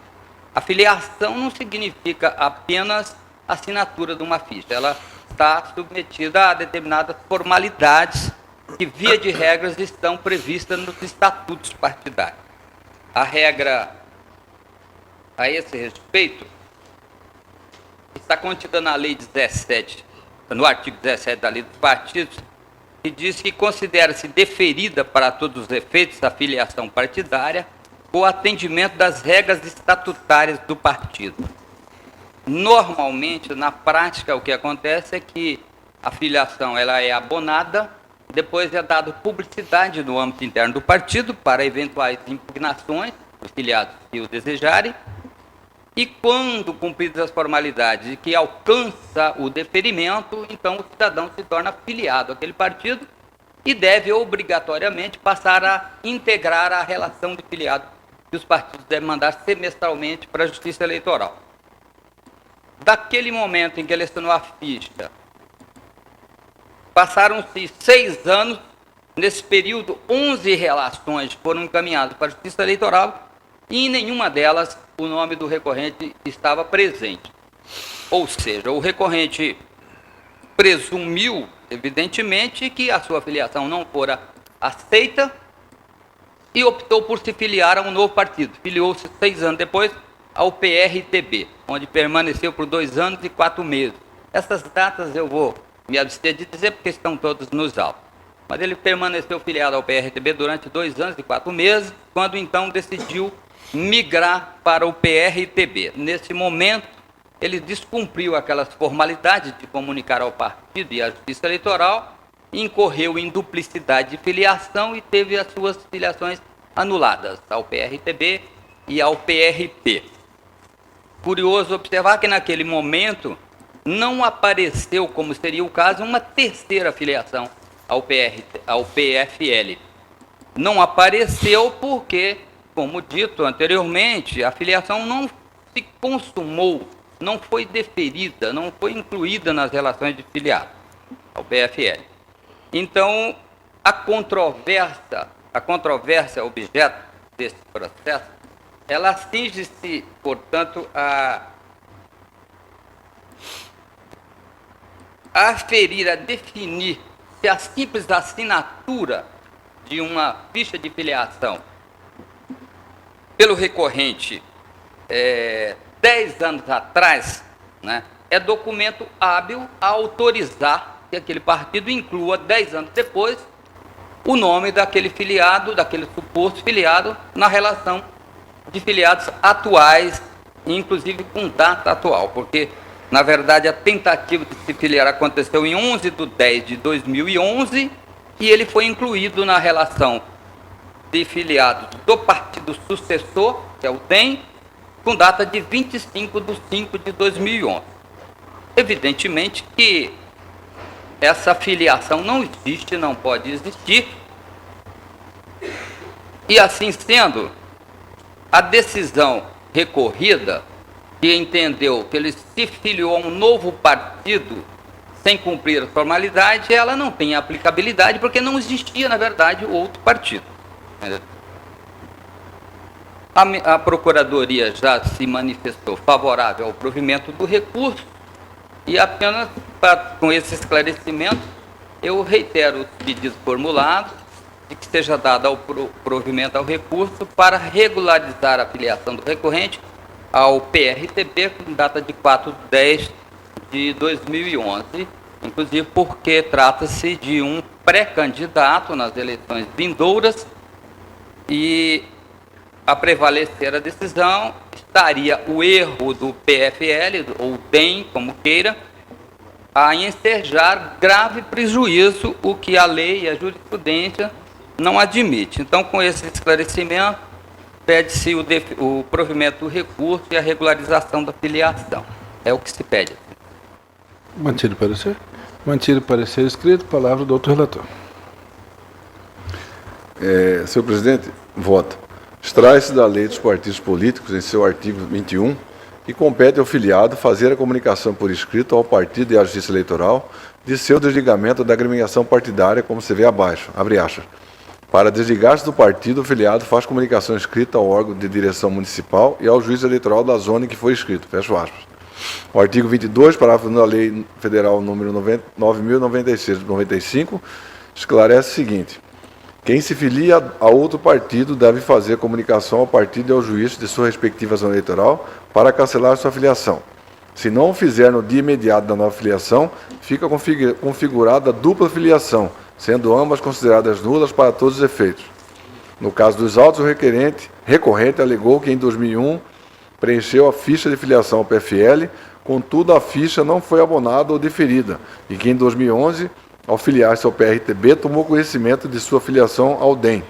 A filiação não significa apenas assinatura de uma ficha, ela está submetida a determinadas formalidades que, via de regras, estão previstas nos estatutos partidários. A regra a esse respeito está contida na Lei 17, no artigo 17 da Lei dos Partidos, que diz que considera-se deferida para todos os efeitos a filiação partidária o atendimento das regras estatutárias do partido. Normalmente, na prática, o que acontece é que a filiação ela é abonada, depois é dada publicidade no âmbito interno do partido para eventuais impugnações dos filiados que o desejarem, e quando cumpridas as formalidades e que alcança o deferimento, então o cidadão se torna filiado àquele partido e deve obrigatoriamente passar a integrar a relação de filiado que os partidos devem mandar semestralmente para a Justiça Eleitoral. Daquele momento em que ele assinou a ficha, passaram-se 6 anos Nesse período, 11 relações foram encaminhadas para a Justiça Eleitoral e em nenhuma delas o nome do recorrente estava presente. Ou seja, o recorrente presumiu, evidentemente, que a sua filiação não fora aceita e optou por se filiar a um novo partido. Filiou-se 6 anos depois ao PRTB, onde permaneceu por 2 anos e 4 meses. Essas datas eu vou me abster de dizer porque estão todos nos autos. Mas ele permaneceu filiado ao PRTB durante 2 anos e 4 meses, quando então decidiu migrar para o PRTB. Nesse momento, ele descumpriu aquelas formalidades de comunicar ao partido e à Justiça Eleitoral, incorreu em duplicidade de filiação e teve as suas filiações anuladas ao PRTB e ao PRP. Curioso observar que naquele momento não apareceu, como seria o caso, uma terceira filiação ao PFL. Não apareceu porque, como dito anteriormente, a filiação não se consumou, não foi deferida, não foi incluída nas relações de filiado ao PFL. Então, a controvérsia objeto desse processo, ela atinge-se, portanto, a aferir, a definir se a simples assinatura de uma ficha de filiação pelo recorrente 10 anos atrás, né, é documento hábil a autorizar que aquele partido inclua 10 anos depois o nome daquele filiado, daquele suposto filiado, na relação de filiados atuais, inclusive com data atual, porque, na verdade, a tentativa de se filiar aconteceu em 11/10/2011 e ele foi incluído na relação de filiados do partido sucessor, que é o DEM, com data de 25/5/2011. Evidentemente que essa filiação não existe, não pode existir, e assim sendo, a decisão recorrida, que entendeu que ele se filiou a um novo partido sem cumprir a formalidade, ela não tem aplicabilidade, porque não existia, na verdade, o outro partido. A Procuradoria já se manifestou favorável ao provimento do recurso e apenas com esse esclarecimento eu reitero os pedidos formulados de que seja dado ao provimento ao recurso para regularizar a filiação do recorrente ao PRTB com data de 4/10/2011, inclusive porque trata-se de um pré-candidato nas eleições vindouras e, a prevalecer a decisão, estaria o erro do PFL, ou DEM, como queira, a ensejar grave prejuízo, o que a lei e a jurisprudência não admite. Então, com esse esclarecimento, pede-se o provimento do recurso e a regularização da filiação. É o que se pede. Mantido o parecer? Mantido o parecer escrito, palavra do outro relator. Senhor presidente, voto. Extrai-se da lei dos partidos políticos, em seu artigo 21, que compete ao filiado fazer a comunicação por escrito ao partido e à Justiça Eleitoral de seu desligamento da agremiação partidária, como se vê abaixo. Abre aspas. Para desligar-se do partido, o filiado faz comunicação escrita ao órgão de direção municipal e ao juiz eleitoral da zona em que foi inscrito. Fecho aspas. O artigo 22, parágrafo 1 da Lei Federal número 9.096/95, esclarece o seguinte: quem se filia a outro partido deve fazer comunicação ao partido e ao juiz de sua respectiva zona eleitoral para cancelar sua filiação. Se não o fizer no dia imediato da nova filiação, fica configurada a dupla filiação, sendo ambas consideradas nulas para todos os efeitos. No caso dos autos, o recorrente alegou que em 2001 preencheu a ficha de filiação ao PFL, contudo a ficha não foi abonada ou deferida, e que em 2011, ao filiar-se ao PRTB, tomou conhecimento de sua filiação ao DEM.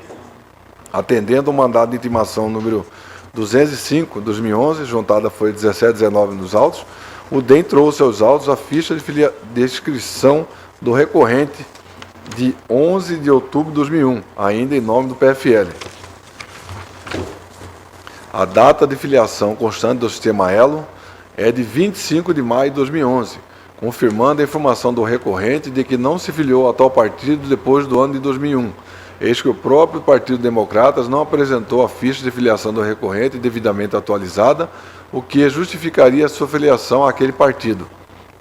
Atendendo ao mandado de intimação número 205/2011, juntada foi 17/19 nos autos, o DEM trouxe aos autos a ficha de inscrição do recorrente de 11 de outubro de 2001, ainda em nome do PFL. A data de filiação constante do sistema ELO é de 25 de maio de 2011, confirmando a informação do recorrente de que não se filiou a tal partido depois do ano de 2001. Eis que o próprio Partido Democratas não apresentou a ficha de filiação do recorrente devidamente atualizada, o que justificaria sua filiação àquele partido.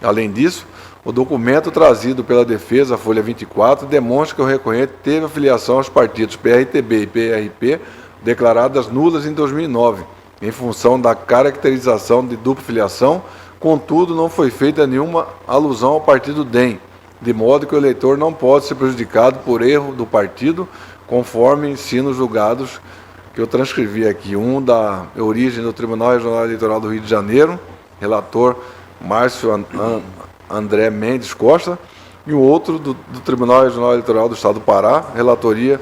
Além disso, o documento trazido pela defesa, folha 24, demonstra que o recorrente teve a filiação aos partidos PRTB e PRP declaradas nulas em 2009, em função da caracterização de dupla filiação. Contudo, não foi feita nenhuma alusão ao partido DEM, de modo que o eleitor não pode ser prejudicado por erro do partido, conforme ensina os julgados que eu transcrevi aqui. Um da origem do Tribunal Regional Eleitoral do Rio de Janeiro, relator Márcio André Mendes Costa, e o outro do Tribunal Regional Eleitoral do Estado do Pará, relatoria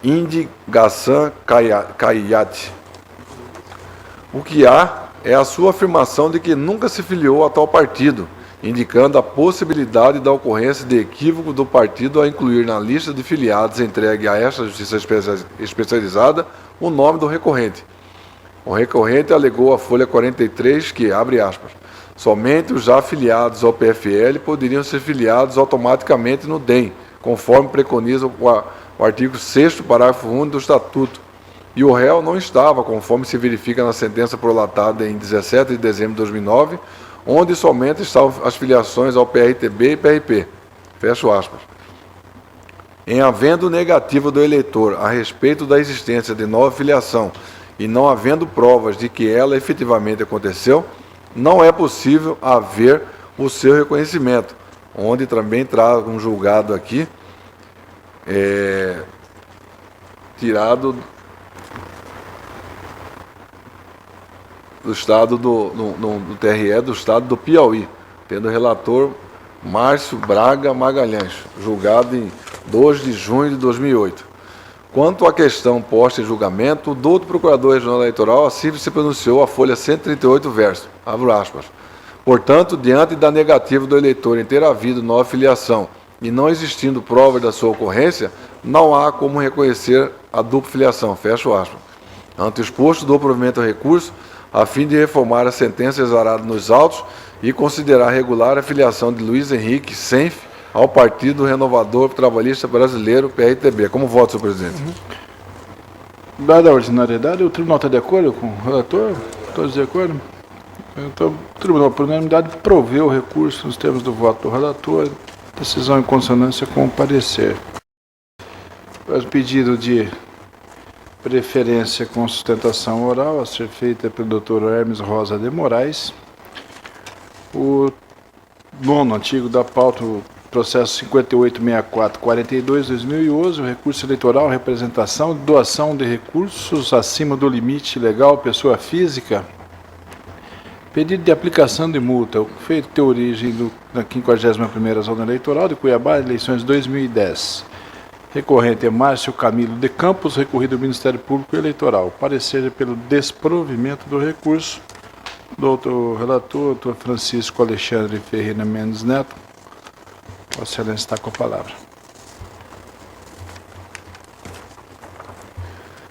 Indi Gassan Caiate. O que há é a sua afirmação de que nunca se filiou a tal partido, indicando a possibilidade da ocorrência de equívoco do partido a incluir na lista de filiados entregue a esta Justiça Especializada o nome do recorrente. O recorrente alegou à folha 43 que, abre aspas, somente os já filiados ao PFL poderiam ser filiados automaticamente no DEM, conforme preconiza o artigo 6º, parágrafo 1 do Estatuto. E o réu não estava, conforme se verifica na sentença prolatada em 17 de dezembro de 2009, onde somente estavam as filiações ao PRTB e PRP. Fecho aspas. Em havendo negativa do eleitor a respeito da existência de nova filiação e não havendo provas de que ela efetivamente aconteceu, não é possível haver o seu reconhecimento, onde também trago um julgado aqui, tirado do estado do TRE do estado do Piauí, tendo relator Márcio Braga Magalhães, julgado em 2 de junho de 2008. Quanto à questão posta em julgamento, o douto Procurador Regional Eleitoral assim se pronunciou a folha 138 verso, abro aspas. Portanto, diante da negativa do eleitor em ter havido nova filiação e não existindo prova da sua ocorrência, não há como reconhecer a dupla filiação, fecho aspas. Ante o exposto, dou provimento ao recurso, a fim de reformar a sentença exarada nos autos e considerar regular a filiação de Luiz Henrique Senf ao Partido Renovador Trabalhista Brasileiro, PRTB. Como voto, senhor presidente? Dada a ordinariedade, o tribunal está de acordo com o relator? Todos de acordo? Então, o tribunal, por unanimidade, proveu o recurso nos termos do voto do relator, decisão em consonância com o parecer. O pedido de preferência com sustentação oral a ser feita pelo Dr. Hermes Rosa de Moraes. O nono artigo da pauta, o processo 5864-42-2011, o recurso eleitoral, representação, doação de recursos acima do limite legal, pessoa física. Pedido de aplicação de multa, o feito tem origem na 51ª Zona Eleitoral de Cuiabá, eleições 2010. Recorrente é Márcio Camilo de Campos, recorrido ao Ministério Público Eleitoral. Parecer pelo desprovimento do recurso. Doutor relator, doutor Francisco Alexandre Ferreira Mendes Neto. Vossa Excelência está com a palavra.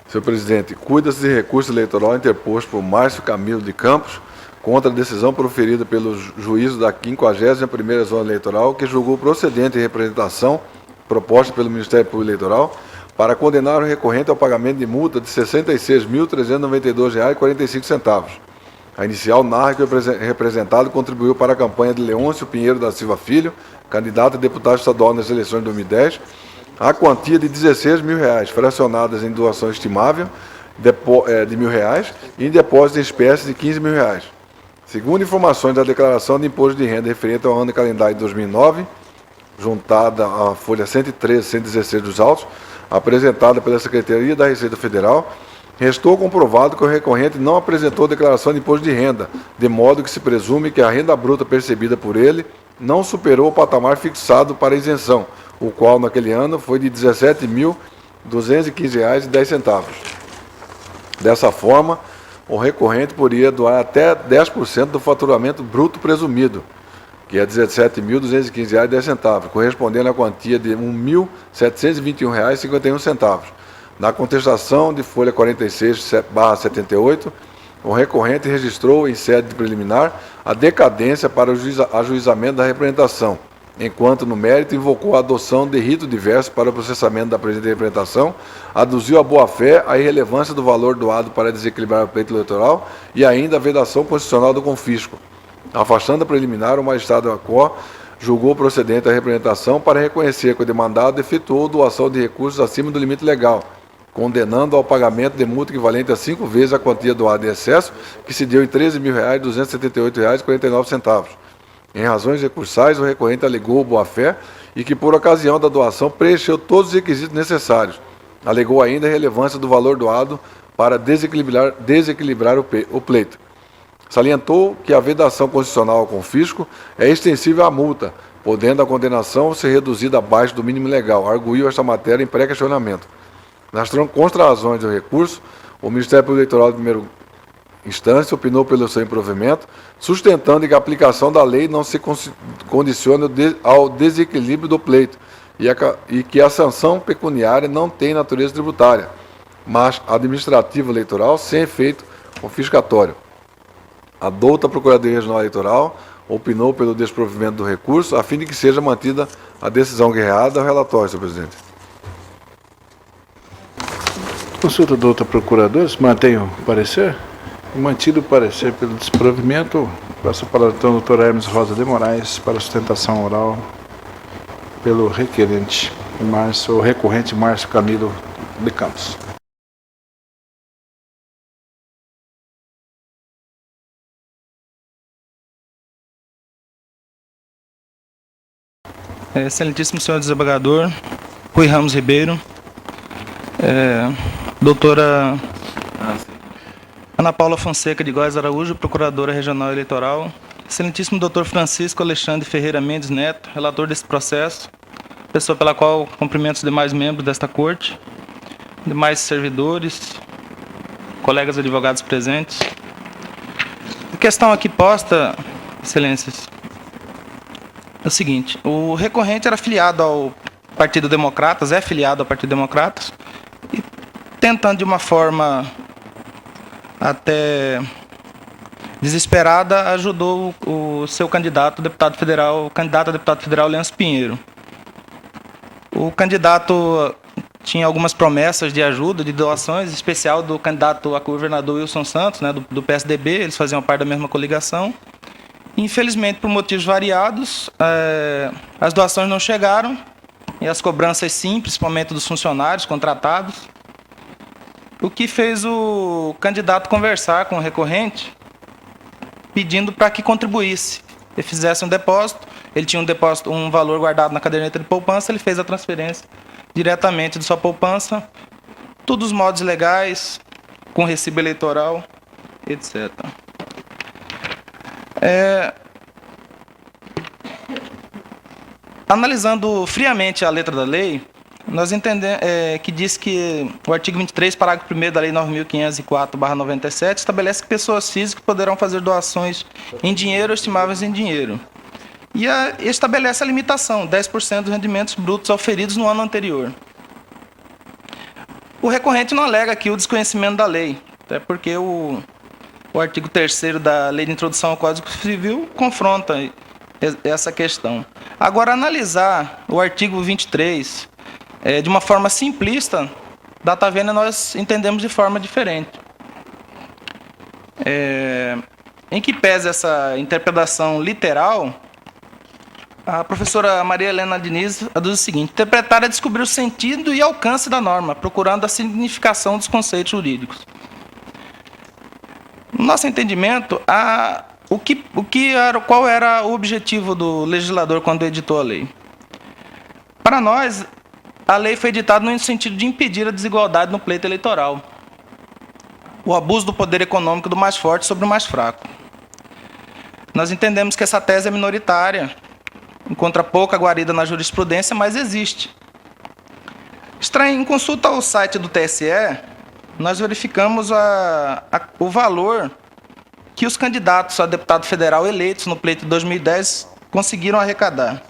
Senhor presidente, cuida-se de recurso eleitoral interposto por Márcio Camilo de Campos contra a decisão proferida pelo juízo da 51ª Zona Eleitoral, que julgou procedente a representação proposta pelo Ministério Público Eleitoral para condenar o recorrente ao pagamento de multa de R$ 66.392,45. A inicial narra que o representado contribuiu para a campanha de Leôncio Pinheiro da Silva Filho, candidato a deputado estadual nas eleições de 2010, a quantia de R$ 16 mil, fracionadas em doação estimável de R$ 1.000 e em depósito em espécie de R$ 15 mil. Segundo informações da declaração de imposto de renda referente ao ano calendário de 2009, juntada à folha 113 e 116 dos autos, apresentada pela Secretaria da Receita Federal, restou comprovado que o recorrente não apresentou declaração de imposto de renda, de modo que se presume que a renda bruta percebida por ele não superou o patamar fixado para isenção, o qual naquele ano foi de R$ 17.215,10. Dessa forma, o recorrente poderia doar até 10% do faturamento bruto presumido, que é R$ 17.215,10, correspondendo à quantia de R$ 1.721,51. Na contestação de folha 46/78, o recorrente registrou em sede preliminar a decadência para o ajuizamento da representação, enquanto no mérito invocou a adoção de rito diverso para o processamento da presente representação, aduziu a boa-fé, a irrelevância do valor doado para desequilibrar o pleito eleitoral e ainda a vedação constitucional do confisco. Afastando a preliminar, o magistrado Acó julgou procedente a representação para reconhecer que o demandado efetuou doação de recursos acima do limite legal, condenando ao pagamento de multa equivalente a 5 vezes a quantia doada em excesso, que se deu em R$ 13.278,49. Em razões recursais, o recorrente alegou boa-fé e que, por ocasião da doação, preencheu todos os requisitos necessários. Alegou ainda a relevância do valor doado para desequilibrar o pleito. Salientou que a vedação constitucional ao confisco é extensível à multa, podendo a condenação ser reduzida abaixo do mínimo legal. Arguiu esta matéria em pré-questionamento. Nas contrarrazões do recurso, o Ministério Público Eleitoral de primeira instância opinou pelo seu improvimento, sustentando que a aplicação da lei não se condiciona ao desequilíbrio do pleito e que a sanção pecuniária não tem natureza tributária, mas administrativa eleitoral sem efeito confiscatório. A douta Procuradoria Regional Eleitoral opinou pelo desprovimento do recurso, a fim de que seja mantida a decisão guerreada ao relatório, senhor presidente. Consulta do doutor procurador, se mantém o parecer? Mantido o parecer pelo desprovimento, passo a palavra então ao doutor Hermes Rosa de Moraes para a sustentação oral pelo requerente, o recorrente Márcio Camilo de Campos. Excelentíssimo senhor desembargador, Rui Ramos Ribeiro, doutora Ana Paula Fonseca de Góes Araújo, Procuradora Regional Eleitoral, excelentíssimo doutor Francisco Alexandre Ferreira Mendes Neto, relator desse processo, pessoa pela qual cumprimento os demais membros desta corte, demais servidores, colegas advogados presentes. A questão aqui posta, excelências, é o seguinte: o recorrente era filiado ao Partido Democratas, é filiado ao Partido Democratas, e tentando de uma forma até desesperada, ajudou o seu candidato a deputado federal Leandro Pinheiro. O candidato tinha algumas promessas de ajuda, de doações, em especial do candidato a governador Wilson Santos, né, do PSDB, eles faziam parte da mesma coligação. Infelizmente, por motivos variados, as doações não chegaram, e as cobranças sim, principalmente dos funcionários contratados, o que fez o candidato conversar com o recorrente, pedindo para que contribuísse e fizesse um depósito. Ele tinha um valor guardado na caderneta de poupança, ele fez a transferência diretamente de sua poupança, todos os modos legais, com recibo eleitoral, etc. Analisando friamente a letra da lei, nós entendemos que diz que o artigo 23, parágrafo 1º da Lei 9.504/97 estabelece que pessoas físicas poderão fazer doações em dinheiro ou estimáveis em dinheiro. E estabelece a limitação, 10% dos rendimentos brutos auferidos no ano anterior. O recorrente não alega aqui o desconhecimento da lei, até porque o artigo 3º da Lei de Introdução ao Código Civil confronta essa questão. Agora, analisar o artigo 23 de uma forma simplista, data vênia, nós entendemos de forma diferente. Em que pese essa interpretação literal, a professora Maria Helena Diniz aduz o seguinte: interpretar é descobrir o sentido e alcance da norma, procurando a significação dos conceitos jurídicos. No nosso entendimento, qual era o objetivo do legislador quando editou a lei? Para nós, a lei foi editada no sentido de impedir a desigualdade no pleito eleitoral, o abuso do poder econômico do mais forte sobre o mais fraco. Nós entendemos que essa tese é minoritária, encontra pouca guarida na jurisprudência, mas existe. Em consulta ao site do TSE, nós verificamos o valor que os candidatos a deputado federal eleitos no pleito de 2010 conseguiram arrecadar.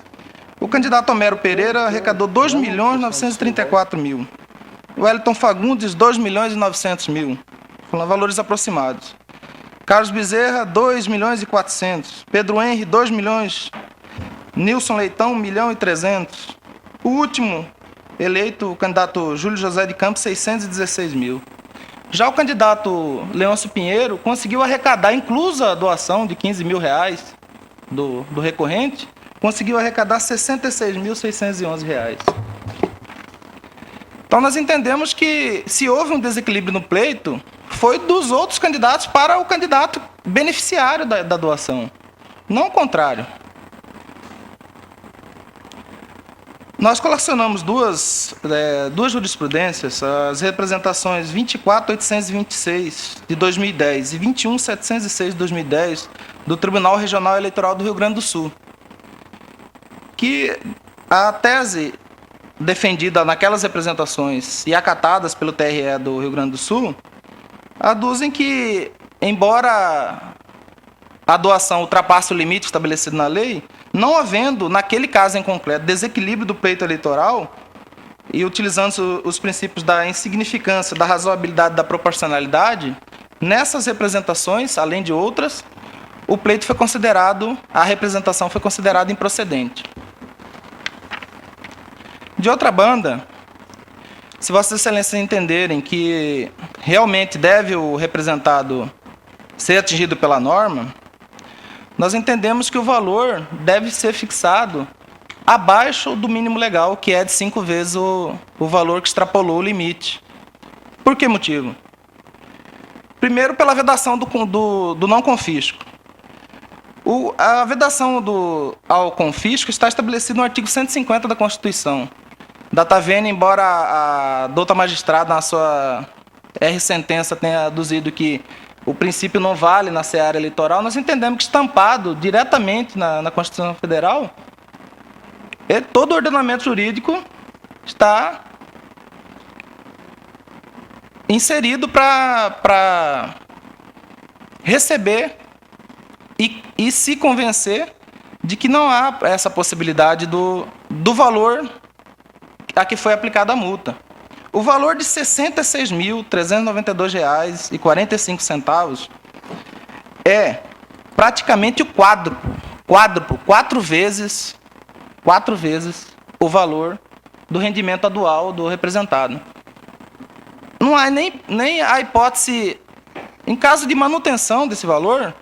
O candidato Homero Pereira arrecadou 2.934.000. O Wellington Fagundes, 2.900.000. Falando valores aproximados. Carlos Bezerra, 2.400.000. Pedro Henri, 2 milhões. Nilson Leitão, 1.300.000. O último eleito, o candidato Júlio José de Campos, 616.000. Já o candidato Leôncio Pinheiro conseguiu arrecadar, inclusa a doação de R$15.000 do recorrente, conseguiu arrecadar R$66.611. Então nós entendemos que se houve um desequilíbrio no pleito, foi dos outros candidatos para o candidato beneficiário da doação, não o contrário. Nós colecionamos duas jurisprudências, as representações 24.826 de 2010 e 21.706 de 2010 do Tribunal Regional Eleitoral do Rio Grande do Sul, que a tese defendida naquelas representações e acatadas pelo TRE do Rio Grande do Sul aduzem que, embora a doação ultrapasse o limite estabelecido na lei, não havendo, naquele caso em concreto, desequilíbrio do pleito eleitoral e utilizando os princípios da insignificância, da razoabilidade e da proporcionalidade, nessas representações, além de outras, o pleito foi considerado, a representação foi considerada improcedente. De outra banda, se Vossas Excelências entenderem que realmente deve o representado ser atingido pela norma, nós entendemos que o valor deve ser fixado abaixo do mínimo legal, que é de 5 vezes o valor que extrapolou o limite. Por que motivo? Primeiro, pela vedação do não confisco. A vedação ao confisco está estabelecida no artigo 150 da Constituição. Data vênia, embora a douta magistrada, na sua sentença, tenha aduzido que o princípio não vale na seara eleitoral, nós entendemos que estampado diretamente na Constituição Federal, todo o ordenamento jurídico está inserido para receber e se convencer de que não há essa possibilidade do valor a que foi aplicada a multa. O valor de R$ 66.392,45 é praticamente o quádruplo, 4 vezes o valor do rendimento anual do representado. Não há nem a hipótese, em caso de manutenção desse valor,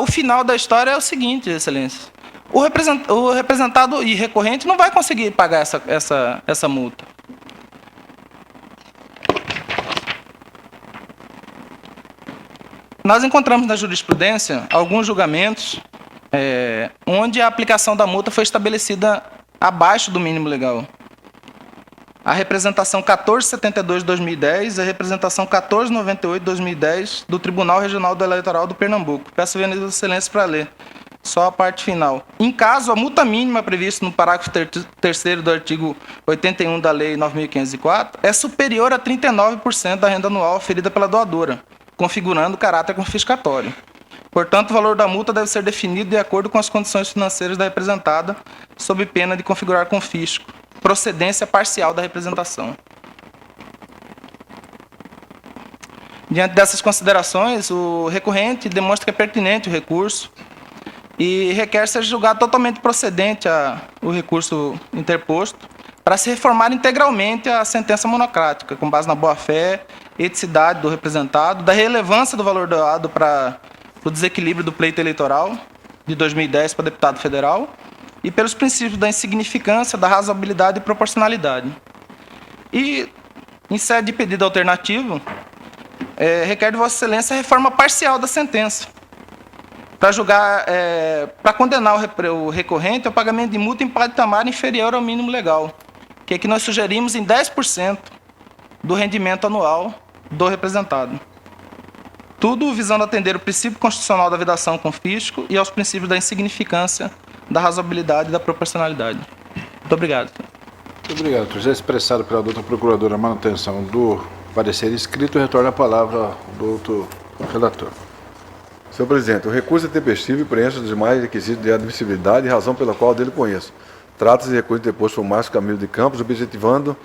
o final da história é o seguinte, Excelência. O representado e recorrente não vai conseguir pagar essa multa. Nós encontramos na jurisprudência alguns julgamentos onde a aplicação da multa foi estabelecida abaixo do mínimo legal. A representação 1472 de 2010 e a representação 1498 de 2010 do Tribunal Regional do Eleitoral do Pernambuco. Peço a Vossa Excelência para ler. Só a parte final. Em caso, a multa mínima prevista no parágrafo 3º do artigo 81 da Lei 9.504 é superior a 39% da renda anual oferida pela doadora, configurando o caráter confiscatório. Portanto, o valor da multa deve ser definido de acordo com as condições financeiras da representada, sob pena de configurar confisco, procedência parcial da representação. Diante dessas considerações, o recorrente demonstra que é pertinente o recurso e requer ser julgado totalmente procedente o recurso interposto para se reformar integralmente a sentença monocrática, com base na boa-fé, eticidade do representado, da relevância do valor doado para o desequilíbrio do pleito eleitoral de 2010 para deputado federal e pelos princípios da insignificância, da razoabilidade e proporcionalidade. E, em sede de pedido alternativo, requer de Vossa Excelência a reforma parcial da sentença, para condenar o recorrente ao pagamento de multa em patamar inferior ao mínimo legal, que é que nós sugerimos em 10% do rendimento anual do representado. Tudo visando atender o princípio constitucional da vedação com fisco e aos princípios da insignificância, da razoabilidade e da proporcionalidade. Muito obrigado. Muito obrigado, doutor. Já expressado pela doutora procuradora a manutenção do parecer escrito, retorna a palavra ao doutor relator. Senhor presidente, o recurso é tempestivo e preenche os demais requisitos de admissibilidade, razão pela qual dele conheço. Trata-se de recurso deposto por Márcio Camilo de Campos, objetivando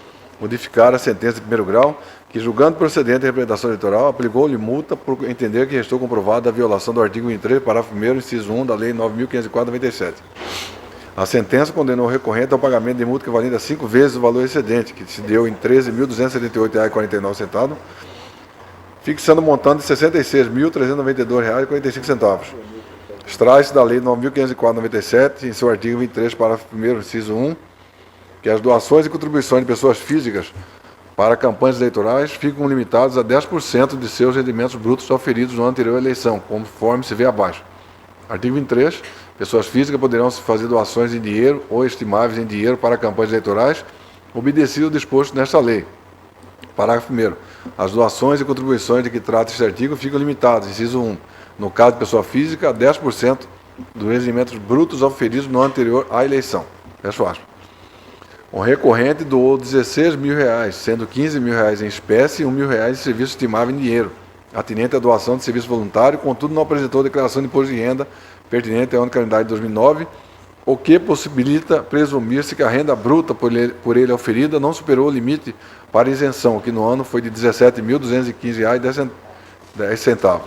modificar a sentença de primeiro grau, que, julgando procedente a representação eleitoral, aplicou-lhe multa por entender que restou comprovada a violação do artigo 23, parágrafo 1º, inciso 1 da Lei 9.504/97. A sentença condenou o recorrente ao pagamento de multa equivalente a 5 vezes o valor excedente, que se deu em R$ 13.278,49, fixando o montante de R$ 66.392,45. Extrai-se da Lei 9.504/97, em seu artigo 23, parágrafo 1º, inciso 1, que as doações e contribuições de pessoas físicas para campanhas eleitorais ficam limitadas a 10% de seus rendimentos brutos oferidos no ano anterior à eleição, conforme se vê abaixo. Artigo 23. Pessoas físicas poderão fazer doações em dinheiro ou estimáveis em dinheiro para campanhas eleitorais, obedecido o disposto nesta lei. Parágrafo 1º. As doações e contribuições de que trata este artigo ficam limitadas, inciso 1, no caso de pessoa física, a 10% dos rendimentos brutos oferidos no ano anterior à eleição. Fecha aspas. O recorrente doou R$ 16.000, sendo R$ 15.000 em espécie e R$ 1.000 em serviço estimável em dinheiro, atinente à doação de serviço voluntário, contudo não apresentou declaração de imposto de renda pertinente ao ano calendário de 2009, o que possibilita presumir-se que a renda bruta por ele oferida não superou o limite para isenção, que no ano foi de R$ 17.215,10.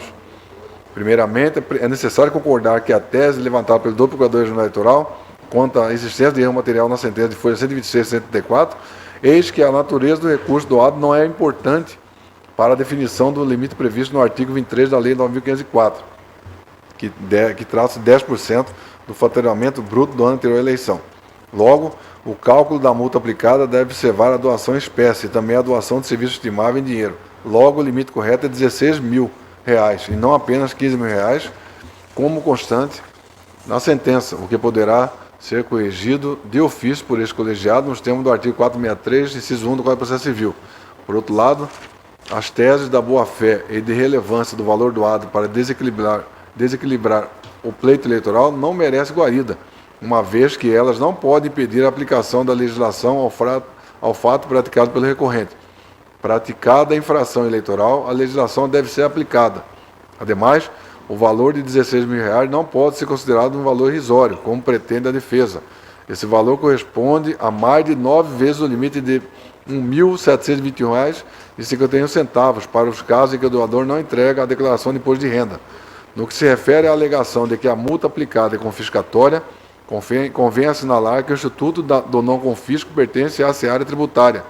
Primeiramente, é necessário concordar que a tese levantada pelo doutor Procurador-Geral Eleitoral quanto à existência de erro material na sentença de folha 126 e 134, eis que a natureza do recurso doado não é importante para a definição do limite previsto no artigo 23 da Lei 9.504, que trata 10% do faturamento bruto do ano anterior à eleição. Logo, o cálculo da multa aplicada deve observar a doação em espécie e também a doação de serviço estimável em dinheiro. Logo, o limite correto é R$ 16.000 e não apenas R$ 15.000, como constante na sentença, o que poderá ser corrigido de ofício por este colegiado nos termos do artigo 463, inciso 1 do Código de Processo Civil. Por outro lado, as teses da boa-fé e de relevância do valor doado para desequilibrar o pleito eleitoral não merecem guarida, uma vez que elas não podem impedir a aplicação da legislação ao fato praticado pelo recorrente. Praticada a infração eleitoral, a legislação deve ser aplicada. Ademais, o valor de R$ 16.000 não pode ser considerado um valor irrisório, como pretende a defesa. Esse valor corresponde a mais de 9 vezes o limite de R$ 1.721,51 para os casos em que o doador não entrega a declaração de imposto de renda. No que se refere à alegação de que a multa aplicada é confiscatória, convém assinalar que o Instituto do Não Confisco pertence à seara tributária,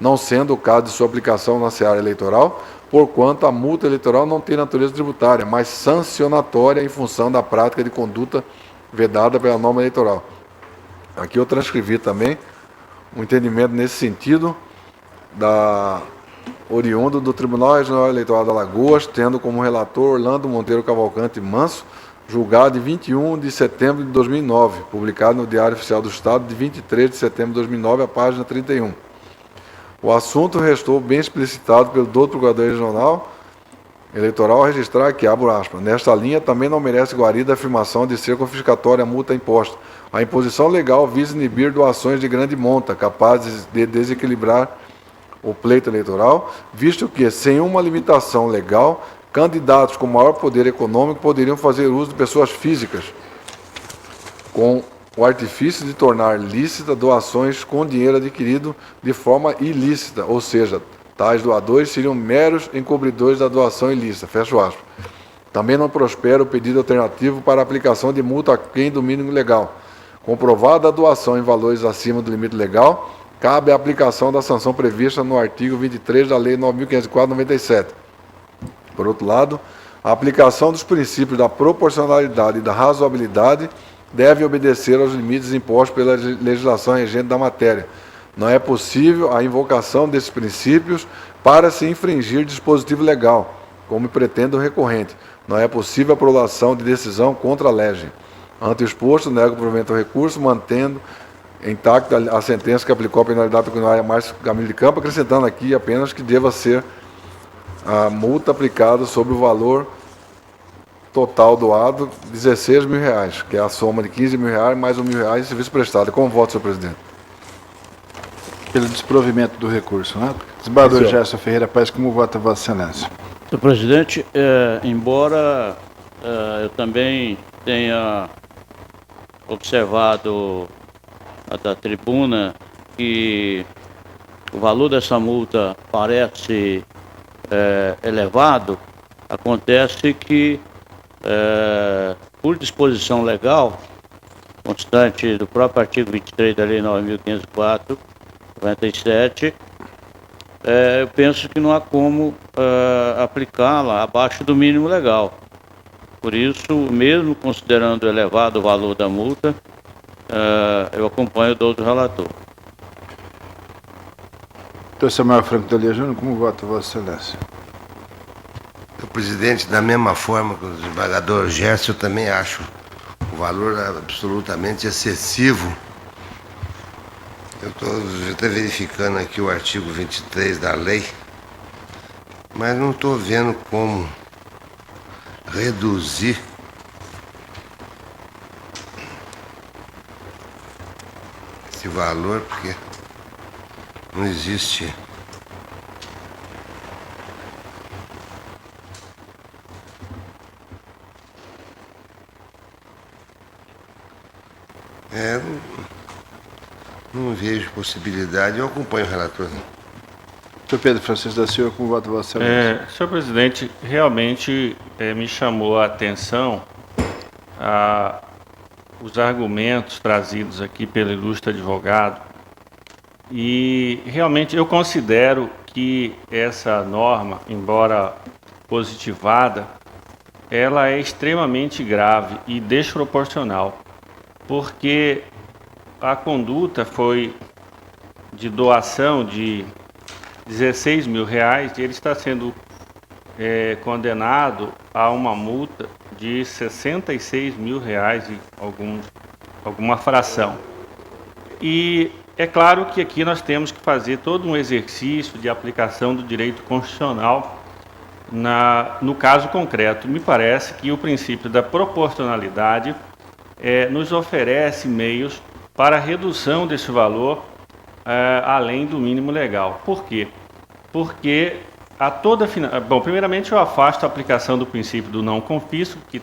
não sendo o caso de sua aplicação na seara eleitoral, porquanto a multa eleitoral não tem natureza tributária, mas sancionatória em função da prática de conduta vedada pela norma eleitoral. Aqui eu transcrevi também um entendimento nesse sentido oriundo do Tribunal Regional Eleitoral de Alagoas, tendo como relator Orlando Monteiro Cavalcante Manso, julgado em 21 de setembro de 2009, publicado no Diário Oficial do Estado de 23 de setembro de 2009, a página 31. O assunto restou bem explicitado pelo doutor Procurador Regional Eleitoral a registrar que, abro aspas, nesta linha também não merece guarida a afirmação de ser confiscatória a multa imposta. A imposição legal visa inibir doações de grande monta, capazes de desequilibrar o pleito eleitoral, visto que, sem uma limitação legal, candidatos com maior poder econômico poderiam fazer uso de pessoas físicas, com o artifício de tornar lícita doações com dinheiro adquirido de forma ilícita, ou seja, tais doadores seriam meros encobridores da doação ilícita. Fecho aspas. Também não prospera o pedido alternativo para a aplicação de multa aquém do mínimo legal. Comprovada a doação em valores acima do limite legal, cabe a aplicação da sanção prevista no artigo 23 da Lei 9.504/97. Por outro lado, a aplicação dos princípios da proporcionalidade e da razoabilidade deve obedecer aos limites impostos pela legislação regente da matéria. Não é possível a invocação desses princípios para se infringir dispositivo legal, como pretende o recorrente. Não é possível a prolação de decisão contra a lege. Ante o exposto, nego o provimento ao recurso, mantendo intacta a sentença que aplicou a penalidade pecuniária Márcio Camilo de Campos, acrescentando aqui apenas que deva ser a multa aplicada sobre o valor total doado, R$ 16.000, que é a soma de R$ 15.000 mais R$ 1.000 de serviço prestado. Com o voto, senhor presidente. Pelo desprovimento do recurso, né? Desembargador Gerson Ferreira Paes, como vota Vossa Excelência? Senhor presidente, embora eu também tenha observado da tribuna que o valor dessa multa parece elevado, acontece que, por disposição legal, constante do próprio artigo 23 da Lei 9.504, 97, eu penso que não há como aplicá-la abaixo do mínimo legal. Por isso, mesmo considerando elevado o valor da multa, eu acompanho o do relator. Doutor Samuel Franco Dalia Júnior, como vota Vossa Excelência? Senhor presidente, da mesma forma que o desembargador Gerson, eu também acho o valor absolutamente excessivo. Eu estou verificando aqui o artigo 23 da lei, mas não estou vendo como reduzir esse valor, porque não existe. Não vejo possibilidade. Eu acompanho o relator. Doutor Pedro Francisco da Silva, como vota Vossa Excelência? Senhor presidente, realmente me chamou a atenção os argumentos trazidos aqui pelo ilustre advogado, e realmente eu considero que essa norma, embora positivada, ela é extremamente grave e desproporcional, porque a conduta foi de doação de R$16 mil, e ele está sendo condenado a uma multa de R$66 mil e alguma fração. E é claro que aqui nós temos que fazer todo um exercício de aplicação do direito constitucional no caso concreto. Me parece que o princípio da proporcionalidade nos oferece meios para a redução desse valor além do mínimo legal. Por quê? Porque bom, primeiramente eu afasto a aplicação do princípio do não confisco, que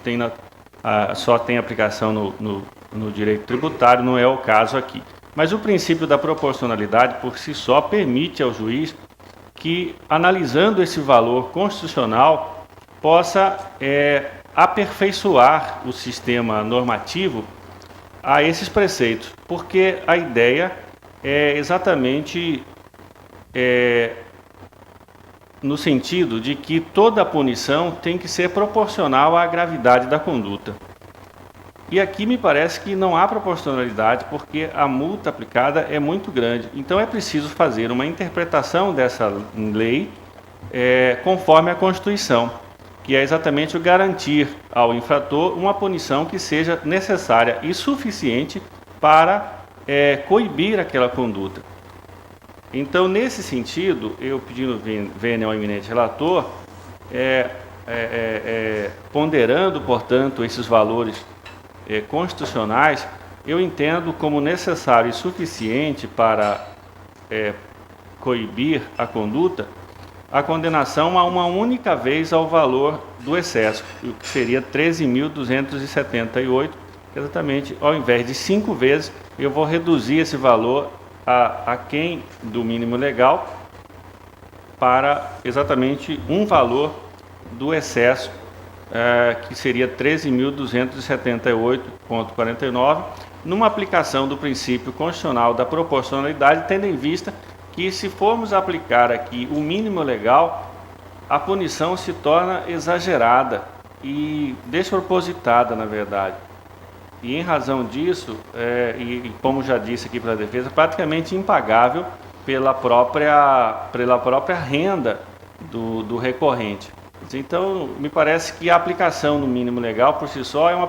só tem aplicação no direito tributário, não é o caso aqui. Mas o princípio da proporcionalidade, por si só, permite ao juiz que, analisando esse valor constitucional, possa aperfeiçoar o sistema normativo a esses preceitos, porque a ideia é exatamente no sentido de que toda a punição tem que ser proporcional à gravidade da conduta. E aqui me parece que não há proporcionalidade, porque a multa aplicada é muito grande. Então é preciso fazer uma interpretação dessa lei conforme a Constituição, que é exatamente o garantir ao infrator uma punição que seja necessária e suficiente para coibir aquela conduta. Então, nesse sentido, eu pedindo vênia ao eminente relator, ponderando, portanto, esses valores constitucionais, eu entendo como necessário e suficiente para coibir a conduta a condenação a uma única vez ao valor do excesso, o que seria 13.278, exatamente, ao invés de 5 vezes, eu vou reduzir esse valor aquém do mínimo legal para exatamente um valor do excesso, que seria 13.278,49, numa aplicação do princípio constitucional da proporcionalidade, tendo em vista que, se formos aplicar aqui o mínimo legal, a punição se torna exagerada e despropositada, na verdade. E, em razão disso, e como já disse aqui pela defesa, praticamente impagável pela própria renda do recorrente. Então, me parece que a aplicação do mínimo legal, por si só, é uma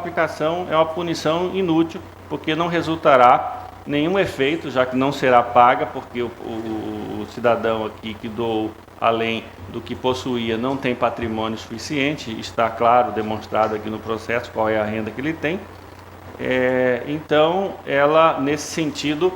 punição inútil, porque não resultará nenhum efeito, já que não será paga, porque o cidadão aqui que doou além do que possuía não tem patrimônio suficiente, está claro, demonstrado aqui no processo qual é a renda que ele tem. Então, nesse sentido,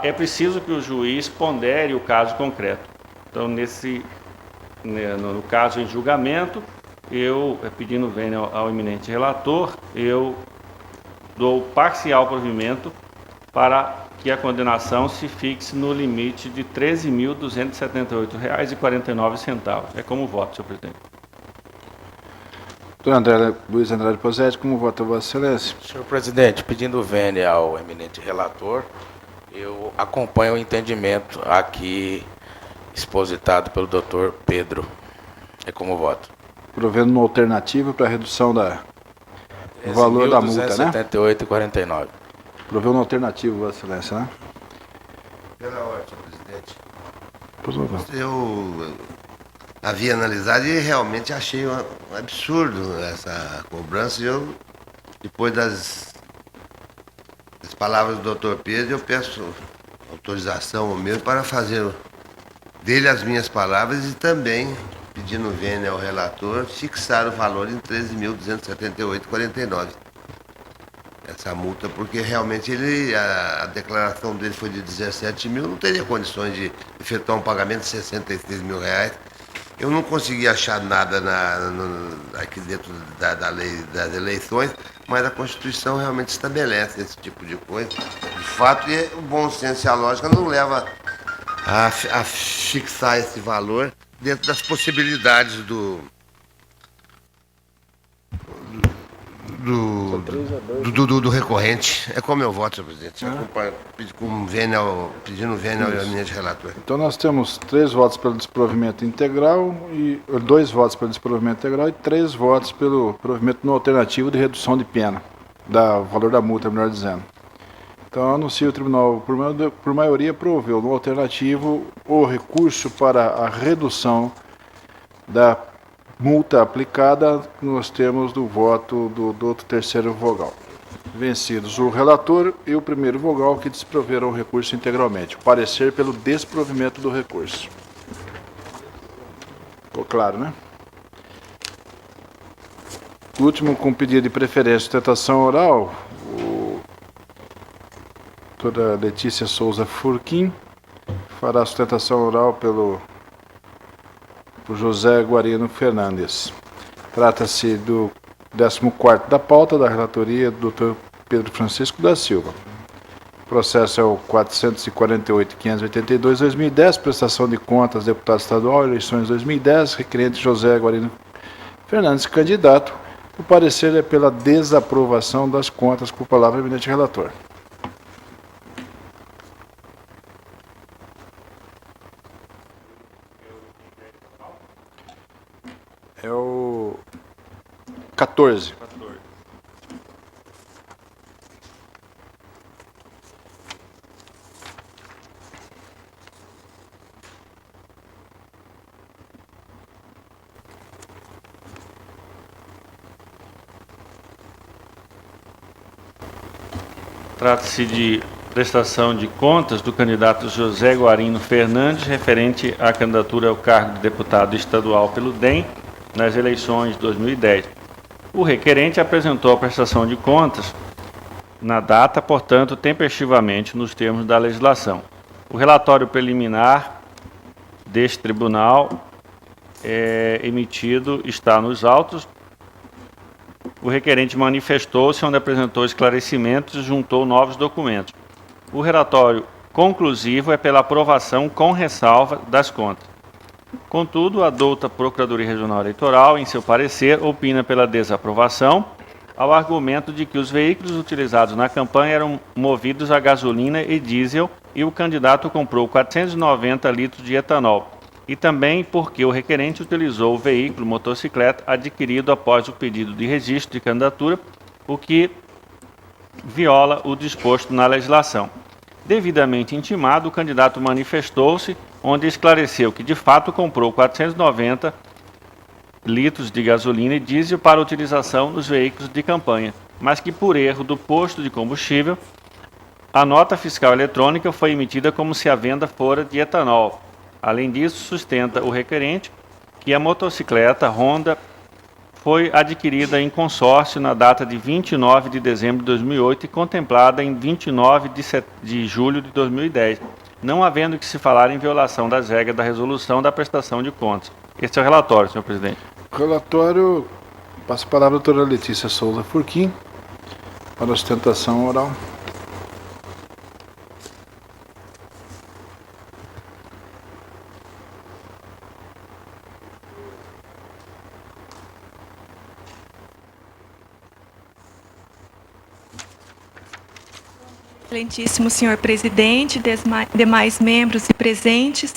é preciso que o juiz pondere o caso concreto. Então, no caso em julgamento, eu, pedindo vênia ao eminente relator, eu dou parcial provimento para que a condenação se fixe no limite de R$ 13.278,49. É como voto, senhor presidente. Doutor Luiz Andrade Posetti, como vota Vossa Excelência? Senhor presidente, pedindo vênia ao eminente relator, eu acompanho o entendimento aqui expositado pelo doutor Pedro. É como voto. Provendo uma alternativa para a redução do valor da multa, né? 13.278,49. Proveu uma alternativa, Vossa Excelência, né? Pela ordem, senhor presidente. Por favor. Eu havia analisado e realmente achei um absurdo essa cobrança. E eu, depois das palavras do doutor Pedro, eu peço autorização ao mesmo para fazer dele as minhas palavras e também, pedindo vênia ao relator, fixar o valor em R$ 13.278,49. Essa multa, porque realmente a declaração dele foi de 17 mil, não teria condições de efetuar um pagamento de 66 mil reais. Eu não consegui achar nada aqui dentro da lei das eleições, mas a Constituição realmente estabelece esse tipo de coisa. De fato, e o bom senso e a lógica não leva a fixar esse valor dentro das possibilidades do recorrente. É como eu voto, senhor presidente. Pedindo vênia ao eminente relator. Então nós temos 3 votos pelo desprovimento integral, 2 votos pelo desprovimento integral e 3 votos pelo provimento no alternativo de redução de pena, do valor da multa, melhor dizendo. Então anuncio o tribunal, por maioria, proveu no alternativo o recurso para a redução da multa aplicada. Nós temos do voto do terceiro vogal. Vencidos o relator e o primeiro vogal, que desproveram o recurso integralmente. O parecer pelo desprovimento do recurso. Ficou claro, né? Último, com pedido de preferência de sustentação oral, doutora Letícia Souza Furquim fará sustentação oral por José Guarino Fernandes. Trata-se do 14º da pauta da relatoria do Dr. Pedro Francisco da Silva. O processo é o 448.582/2010, prestação de contas, deputado estadual, eleições 2010, requerente José Guarino Fernandes, candidato. O parecer é pela desaprovação das contas, com palavra eminente relator. É o 14. Trata-se de prestação de contas do candidato José Guarino Fernandes, referente à candidatura ao cargo de deputado estadual pelo DEM nas eleições de 2010. O requerente apresentou a prestação de contas na data, portanto, tempestivamente, nos termos da legislação. O relatório preliminar deste tribunal emitido está nos autos. O requerente manifestou-se, onde apresentou esclarecimentos e juntou novos documentos. O relatório conclusivo é pela aprovação com ressalva das contas. Contudo, a douta Procuradoria Regional Eleitoral, em seu parecer, opina pela desaprovação, ao argumento de que os veículos utilizados na campanha eram movidos a gasolina e diesel e o candidato comprou 490 litros de etanol, e também porque o requerente utilizou o veículo motocicleta adquirido após o pedido de registro de candidatura, o que viola o disposto na legislação. Devidamente intimado, o candidato manifestou-se, onde esclareceu que de fato comprou 490 litros de gasolina e diesel para utilização nos veículos de campanha, mas que por erro do posto de combustível, a nota fiscal eletrônica foi emitida como se a venda fora de etanol. Além disso, sustenta o requerente que a motocicleta Honda foi adquirida em consórcio na data de 29 de dezembro de 2008 e contemplada em 29 de julho de 2010, não havendo que se falar em violação das regras da resolução da prestação de contas. Este é o relatório, senhor presidente. Relatório, passa a palavra à doutora Letícia Souza Furquim para a sustentação oral. Excelentíssimo senhor presidente, demais membros e presentes.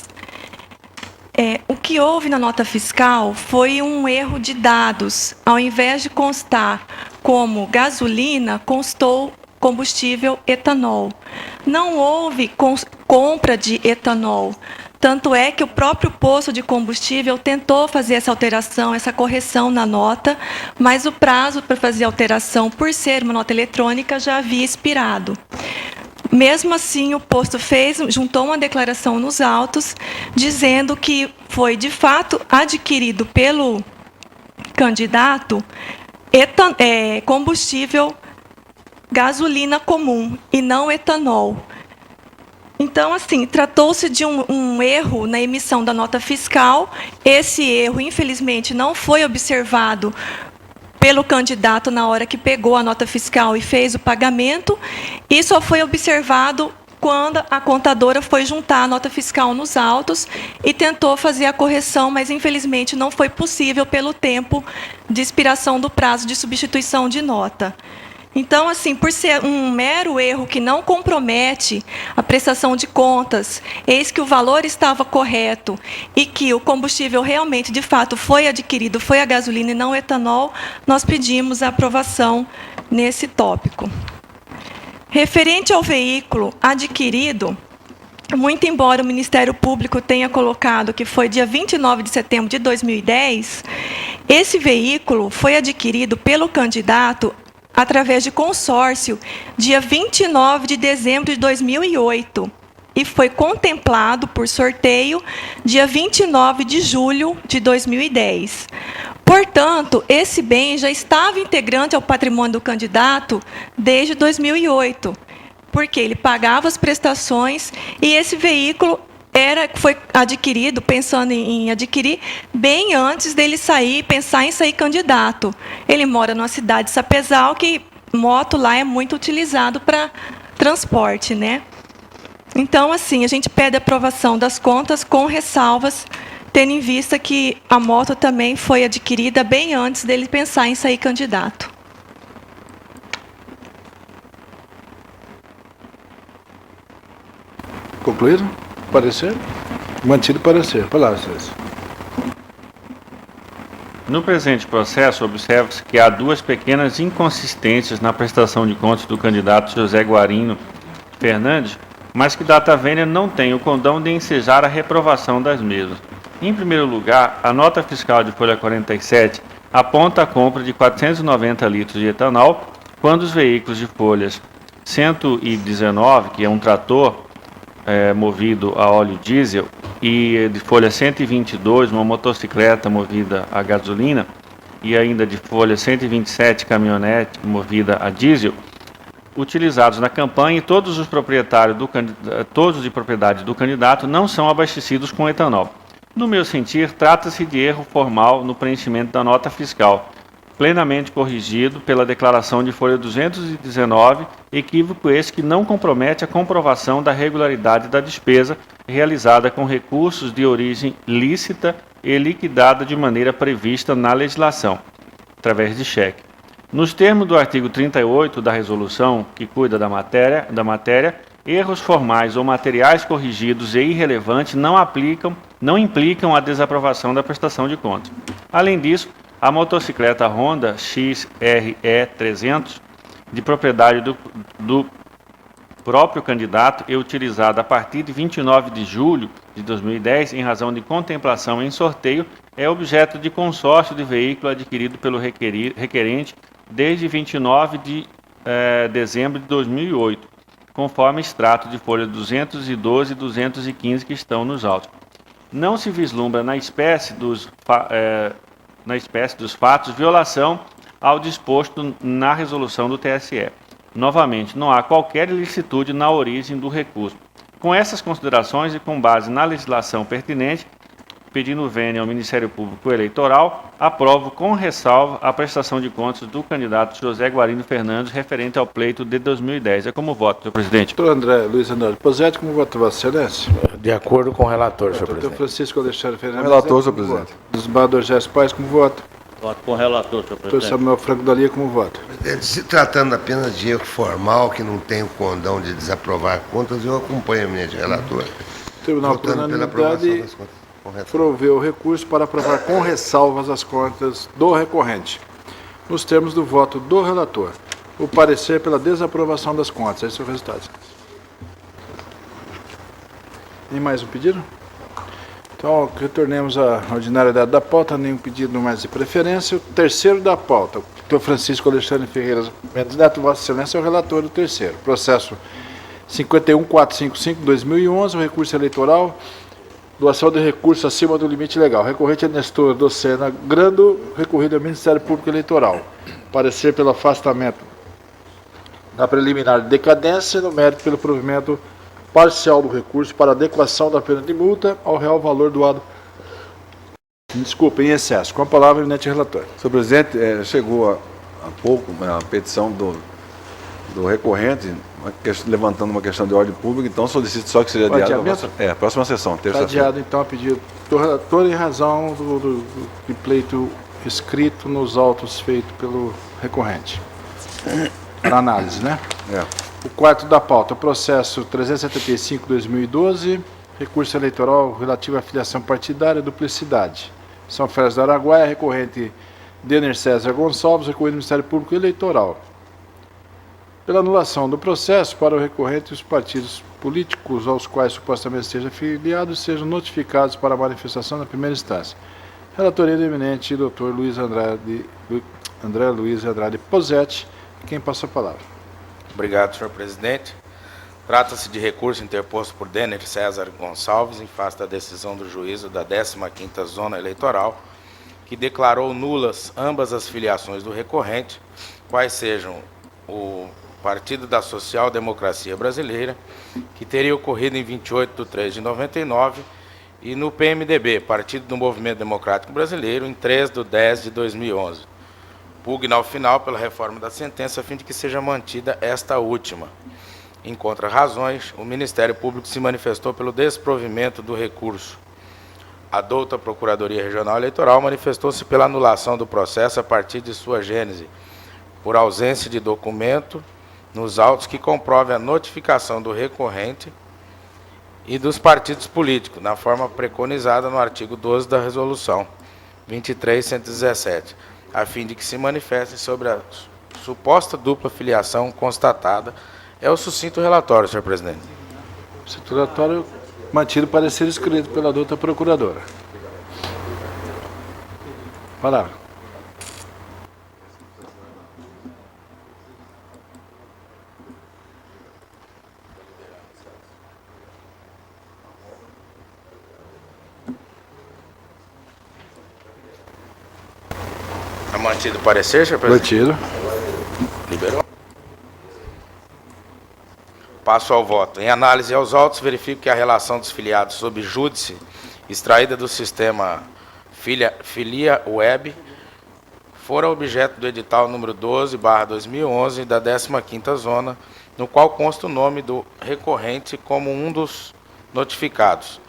O que houve na nota fiscal foi um erro de dados. Ao invés de constar como gasolina, constou combustível etanol. Não houve compra de etanol. Tanto é que o próprio posto de combustível tentou fazer essa alteração, essa correção na nota, mas o prazo para fazer a alteração, por ser uma nota eletrônica, já havia expirado. Mesmo assim, o posto juntou uma declaração nos autos, dizendo que foi, de fato, adquirido pelo candidato combustível gasolina comum e não etanol. Então, assim, tratou-se de um erro na emissão da nota fiscal. Esse erro, infelizmente, não foi observado pelo candidato na hora que pegou a nota fiscal e fez o pagamento, e só foi observado quando a contadora foi juntar a nota fiscal nos autos e tentou fazer a correção, mas, infelizmente, não foi possível pelo tempo de expiração do prazo de substituição de nota. Então, assim, por ser um mero erro que não compromete a prestação de contas, eis que o valor estava correto e que o combustível realmente, de fato, foi adquirido, foi a gasolina e não o etanol, nós pedimos a aprovação nesse tópico. Referente ao veículo adquirido, muito embora o Ministério Público tenha colocado que foi dia 29 de setembro de 2010, esse veículo foi adquirido pelo candidato através de consórcio, dia 29 de dezembro de 2008, e foi contemplado por sorteio dia 29 de julho de 2010. Portanto, esse bem já estava integrante ao patrimônio do candidato desde 2008, porque ele pagava as prestações e esse veículo foi adquirido, pensando em adquirir, bem antes dele pensar em sair candidato. Ele mora numa cidade de Sapezal, que moto lá é muito utilizado para transporte, né? Então, assim, a gente pede a aprovação das contas com ressalvas, tendo em vista que a moto também foi adquirida bem antes dele pensar em sair candidato. Concluído? Parecer? Mantido parecer. Palavra, senhores. No presente processo, observa-se que há duas pequenas inconsistências na prestação de contas do candidato José Guarino Fernandes, mas que data vênia não tem o condão de ensejar a reprovação das mesmas. Em primeiro lugar, a nota fiscal de folha 47 aponta a compra de 490 litros de etanol, quando os veículos de folhas 119, que é um trator movido a óleo diesel, e de folha 122, uma motocicleta movida a gasolina, e ainda de folha 127, caminhonete movida a diesel, utilizados na campanha, e todos os proprietários todos de propriedade do candidato não são abastecidos com etanol. No meu sentir, trata-se de erro formal no preenchimento da nota fiscal, plenamente corrigido pela declaração de folha 219, equívoco esse que não compromete a comprovação da regularidade da despesa realizada com recursos de origem lícita e liquidada de maneira prevista na legislação, através de cheque. Nos termos do artigo 38 da resolução que cuida da matéria, erros formais ou materiais corrigidos e irrelevantes não implicam a desaprovação da prestação de contas. Além disso, a motocicleta Honda XRE 300, de propriedade do próprio candidato e utilizada a partir de 29 de julho de 2010, em razão de contemplação em sorteio, é objeto de consórcio de veículo adquirido pelo requerente desde 29 de dezembro de 2008, conforme extrato de folha 212 e 215 que estão nos autos. Não se vislumbra na espécie dos fatos violação ao disposto na resolução do TSE. Novamente, não há qualquer ilicitude na origem do recurso. Com essas considerações e com base na legislação pertinente, pedindo vênia ao Ministério Público Eleitoral, aprovo com ressalva a prestação de contas do candidato José Guarino Fernandes referente ao pleito de 2010. É como voto, senhor presidente. Doutor André Luiz Andrade Pozzetti, como vota Vossa Excelência? De acordo com o relator, senhor Doutor presidente. Francisco Alexandre Fernandes. Relator, senhor presidente. Desembargador Gerson Paes, como voto? Voto com o relator, senhor Doutor presidente. Samuel Franco da Lia, como vota? Se tratando apenas de erro formal, que não tem o condão de desaprovar contas, eu acompanho o eminente relator. O Tribunal, por Votando pela aprovação unanimidade, das contas. Correto. proveu o recurso para aprovar com ressalvas as contas do recorrente, nos termos do voto do relator. O parecer pela desaprovação das contas. Esse é o resultado. Tem mais um pedido? Então, retornemos à ordinariedade da pauta, nenhum pedido mais de preferência. O terceiro da pauta, o doutor Francisco Alexandre Ferreira Mendes Neto, Vossa Excelência é o relator do terceiro. Processo 51455-2011, o recurso eleitoral, doação de recursos acima do limite legal. Recorrente é Nestor Docena Grando, recorrido ao Ministério Público Eleitoral. Parecer pelo afastamento da preliminar de decadência, no mérito pelo provimento parcial do recurso para adequação da pena de multa ao real valor doado. Desculpa, em excesso. Com a palavra, eminente relator. Senhor presidente, chegou há pouco a petição do recorrente, levantando uma questão de ordem pública, então solicito só que seja adiado. Adiamento? Próxima sessão, Está terça-feira. adiado, então, a pedido do relator em razão do pleito escrito nos autos feito pelo recorrente. Para análise, né? O quarto da pauta, processo 375-2012, recurso eleitoral relativo à filiação partidária, duplicidade. São Félix do Araguaia, recorrente Denner César Gonçalves, recorrente do Ministério Público Eleitoral. Pela anulação do processo, para o recorrente, os partidos políticos aos quais supostamente esteja afiliado sejam notificados para a manifestação na primeira instância. Relatoria do eminente Dr. André Luiz Andrade Posetti, quem passa a palavra. Obrigado, senhor presidente. Trata-se de recurso interposto por Denner César Gonçalves em face da decisão do juízo da 15ª Zona Eleitoral, que declarou nulas ambas as filiações do recorrente, quais sejam o Partido da Social Democracia Brasileira, que teria ocorrido em 28 de 3 de 99, e no PMDB, Partido do Movimento Democrático Brasileiro, em 3 de 10 de 2011. Pugna ao final pela reforma da sentença, a fim de que seja mantida esta última. Em contra-razões, o Ministério Público se manifestou pelo desprovimento do recurso. A douta Procuradoria Regional Eleitoral manifestou-se pela anulação do processo a partir de sua gênese, por ausência de documento nos autos que comprove a notificação do recorrente e dos partidos políticos, na forma preconizada no artigo 12 da Resolução 23.117, a fim de que se manifestem sobre a suposta dupla filiação constatada. É o sucinto relatório, senhor presidente. O relatório mantido parecer escrito pela douta procuradora. Palavra. É mantido o parecer, senhor presidente? Mantido. Liberou. Passo ao voto. Em análise aos autos, verifico que a relação dos filiados sob júdice, extraída do sistema Filia Web, fora objeto do edital número 12/2011 da 15ª Zona, no qual consta o nome do recorrente como um dos notificados.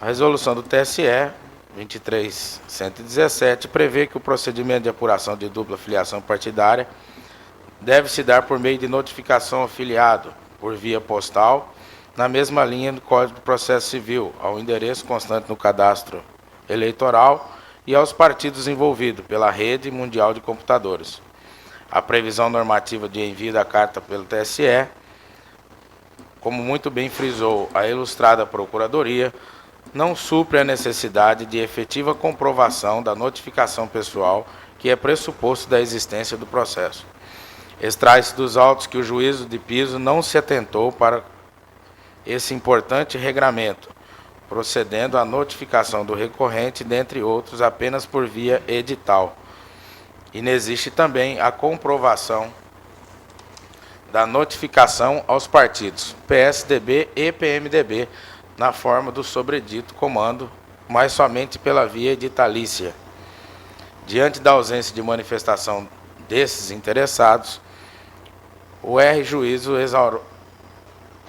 A resolução do TSE 23.117 prevê que o procedimento de apuração de dupla filiação partidária deve se dar por meio de notificação ao filiado, por via postal, na mesma linha do Código de Processo Civil, ao endereço constante no cadastro eleitoral e aos partidos envolvidos pela rede mundial de computadores. A previsão normativa de envio da carta pelo TSE, como muito bem frisou a ilustrada Procuradoria, não supre a necessidade de efetiva comprovação da notificação pessoal, que é pressuposto da existência do processo. Extrai-se dos autos que o juízo de piso não se atentou para esse importante regramento, procedendo à notificação do recorrente, dentre outros, apenas por via edital. Inexiste também a comprovação da notificação aos partidos PSDB e PMDB na forma do sobredito comando, mas somente pela via editalícia. Diante da ausência de manifestação desses interessados, o R-Juízo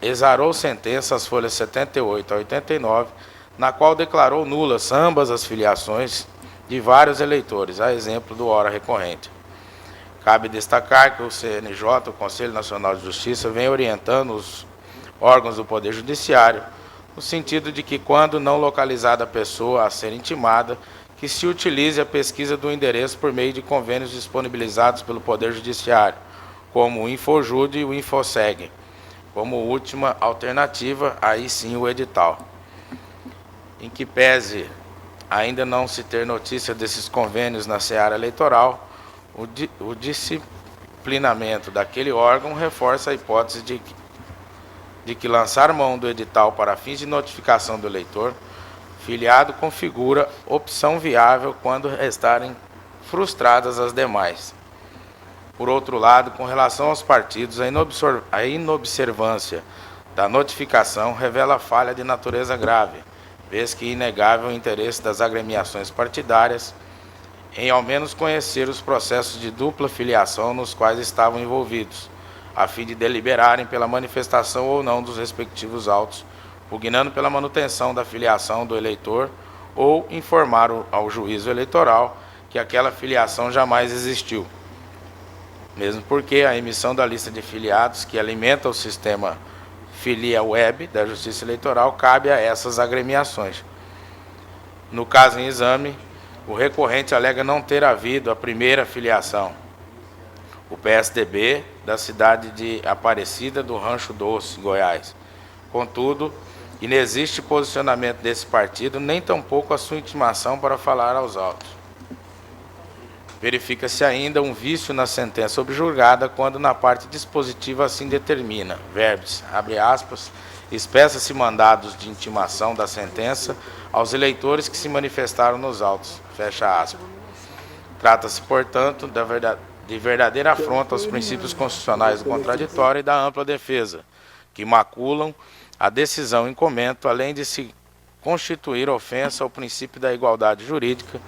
exarou sentença às folhas 78 a 89, na qual declarou nulas ambas as filiações de vários eleitores, a exemplo do ora recorrente. Cabe destacar que o CNJ, o Conselho Nacional de Justiça, vem orientando os órgãos do Poder Judiciário no sentido de que, quando não localizada a pessoa a ser intimada, que se utilize a pesquisa do endereço por meio de convênios disponibilizados pelo Poder Judiciário, como o Infojude e o Infoseg. Como última alternativa, aí sim o edital. Em que pese ainda não se ter notícia desses convênios na seara eleitoral, o disciplinamento daquele órgão reforça a hipótese de que lançar mão do edital para fins de notificação do eleitor filiado configura opção viável quando restarem frustradas as demais. Por outro lado, com relação aos partidos, a inobservância da notificação revela falha de natureza grave, vez que é inegável o interesse das agremiações partidárias em ao menos conhecer os processos de dupla filiação nos quais estavam envolvidos, a fim de deliberarem pela manifestação ou não dos respectivos autos, pugnando pela manutenção da filiação do eleitor ou informar ao juízo eleitoral que aquela filiação jamais existiu. Mesmo porque a emissão da lista de filiados que alimenta o sistema Filia Web da Justiça Eleitoral cabe a essas agremiações. No caso em exame, o recorrente alega não ter havido a primeira filiação, o PSDB da cidade de Aparecida do Rancho Doce, Goiás. Contudo, inexiste posicionamento desse partido, nem tampouco a sua intimação para falar aos autos. Verifica-se ainda um vício na sentença objurgada quando na parte dispositiva assim determina, verbis, abre aspas, expressa-se mandados de intimação da sentença aos eleitores que se manifestaram nos autos, fecha aspas. Trata-se, portanto, de verdadeira afronta aos princípios constitucionais do contraditório e da ampla defesa, que maculam a decisão em comento, além de se constituir ofensa ao princípio da igualdade jurídica,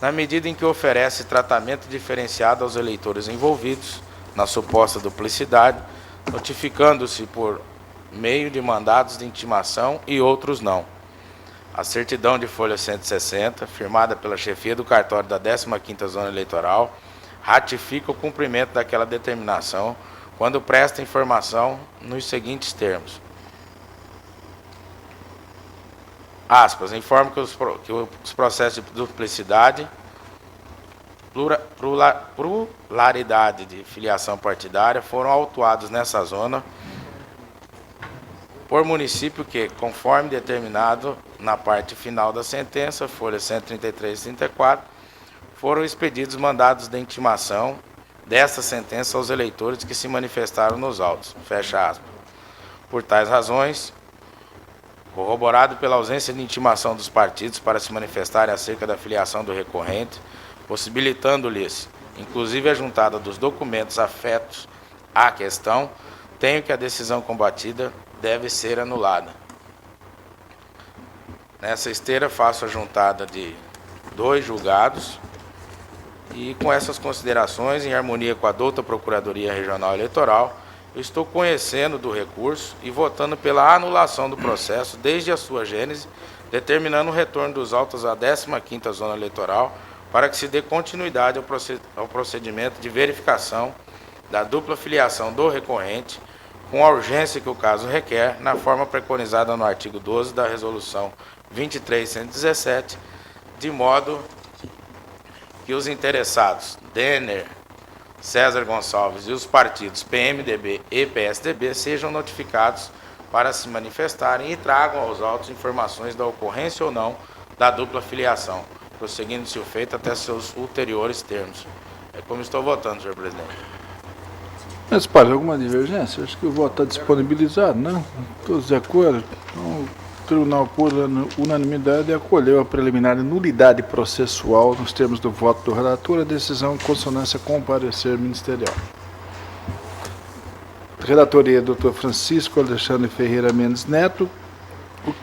na medida em que oferece tratamento diferenciado aos eleitores envolvidos na suposta duplicidade, notificando-se por meio de mandados de intimação e outros não. A certidão de folha 160, firmada pela chefia do cartório da 15ª Zona Eleitoral, ratifica o cumprimento daquela determinação quando presta informação nos seguintes termos. Aspas, informo que os processos de duplicidade, pluralidade de filiação partidária foram autuados nessa zona por município que, conforme determinado na parte final da sentença, folha 133 e 34, foram expedidos mandados de intimação desta sentença aos eleitores que se manifestaram nos autos, fecha aspas. Por tais razões, corroborado pela ausência de intimação dos partidos para se manifestarem acerca da filiação do recorrente, possibilitando-lhes, inclusive a juntada dos documentos afetos à questão, tenho que a decisão combatida deve ser anulada. Nessa esteira, faço a juntada de 2 julgados e, com essas considerações, em harmonia com a douta Procuradoria Regional Eleitoral, eu estou conhecendo do recurso e votando pela anulação do processo desde a sua gênese, determinando o retorno dos autos à 15ª Zona Eleitoral para que se dê continuidade ao procedimento de verificação da dupla filiação do recorrente, com a urgência que o caso requer, na forma preconizada no artigo 12 da Resolução 23.117, de modo que os interessados, Denner, César Gonçalves e os partidos PMDB e PSDB sejam notificados para se manifestarem e tragam aos autos informações da ocorrência ou não da dupla filiação, prosseguindo-se o feito até seus ulteriores termos. É como estou votando, senhor presidente. Mas, para alguma divergência? Acho que o voto está disponibilizado, não? Todos de acordo? Então, o Tribunal, por unanimidade, acolheu a preliminar nulidade processual nos termos do voto do relator, a decisão em consonância com o parecer ministerial. Relatoria do Dr. Francisco Alexandre Ferreira Mendes Neto, o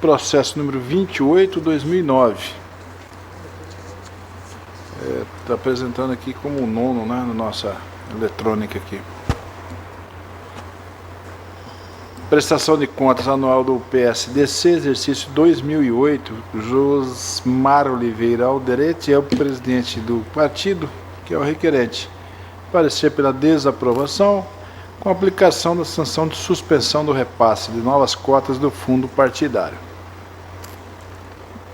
processo número 28/2009. Está apresentando aqui como o 9º, né, na nossa eletrônica aqui. Prestação de contas anual do PSDC, exercício 2008, Josmar Oliveira Alderete é o presidente do partido, que é o requerente. Parecer pela desaprovação, com aplicação da sanção de suspensão do repasse de novas cotas do fundo partidário.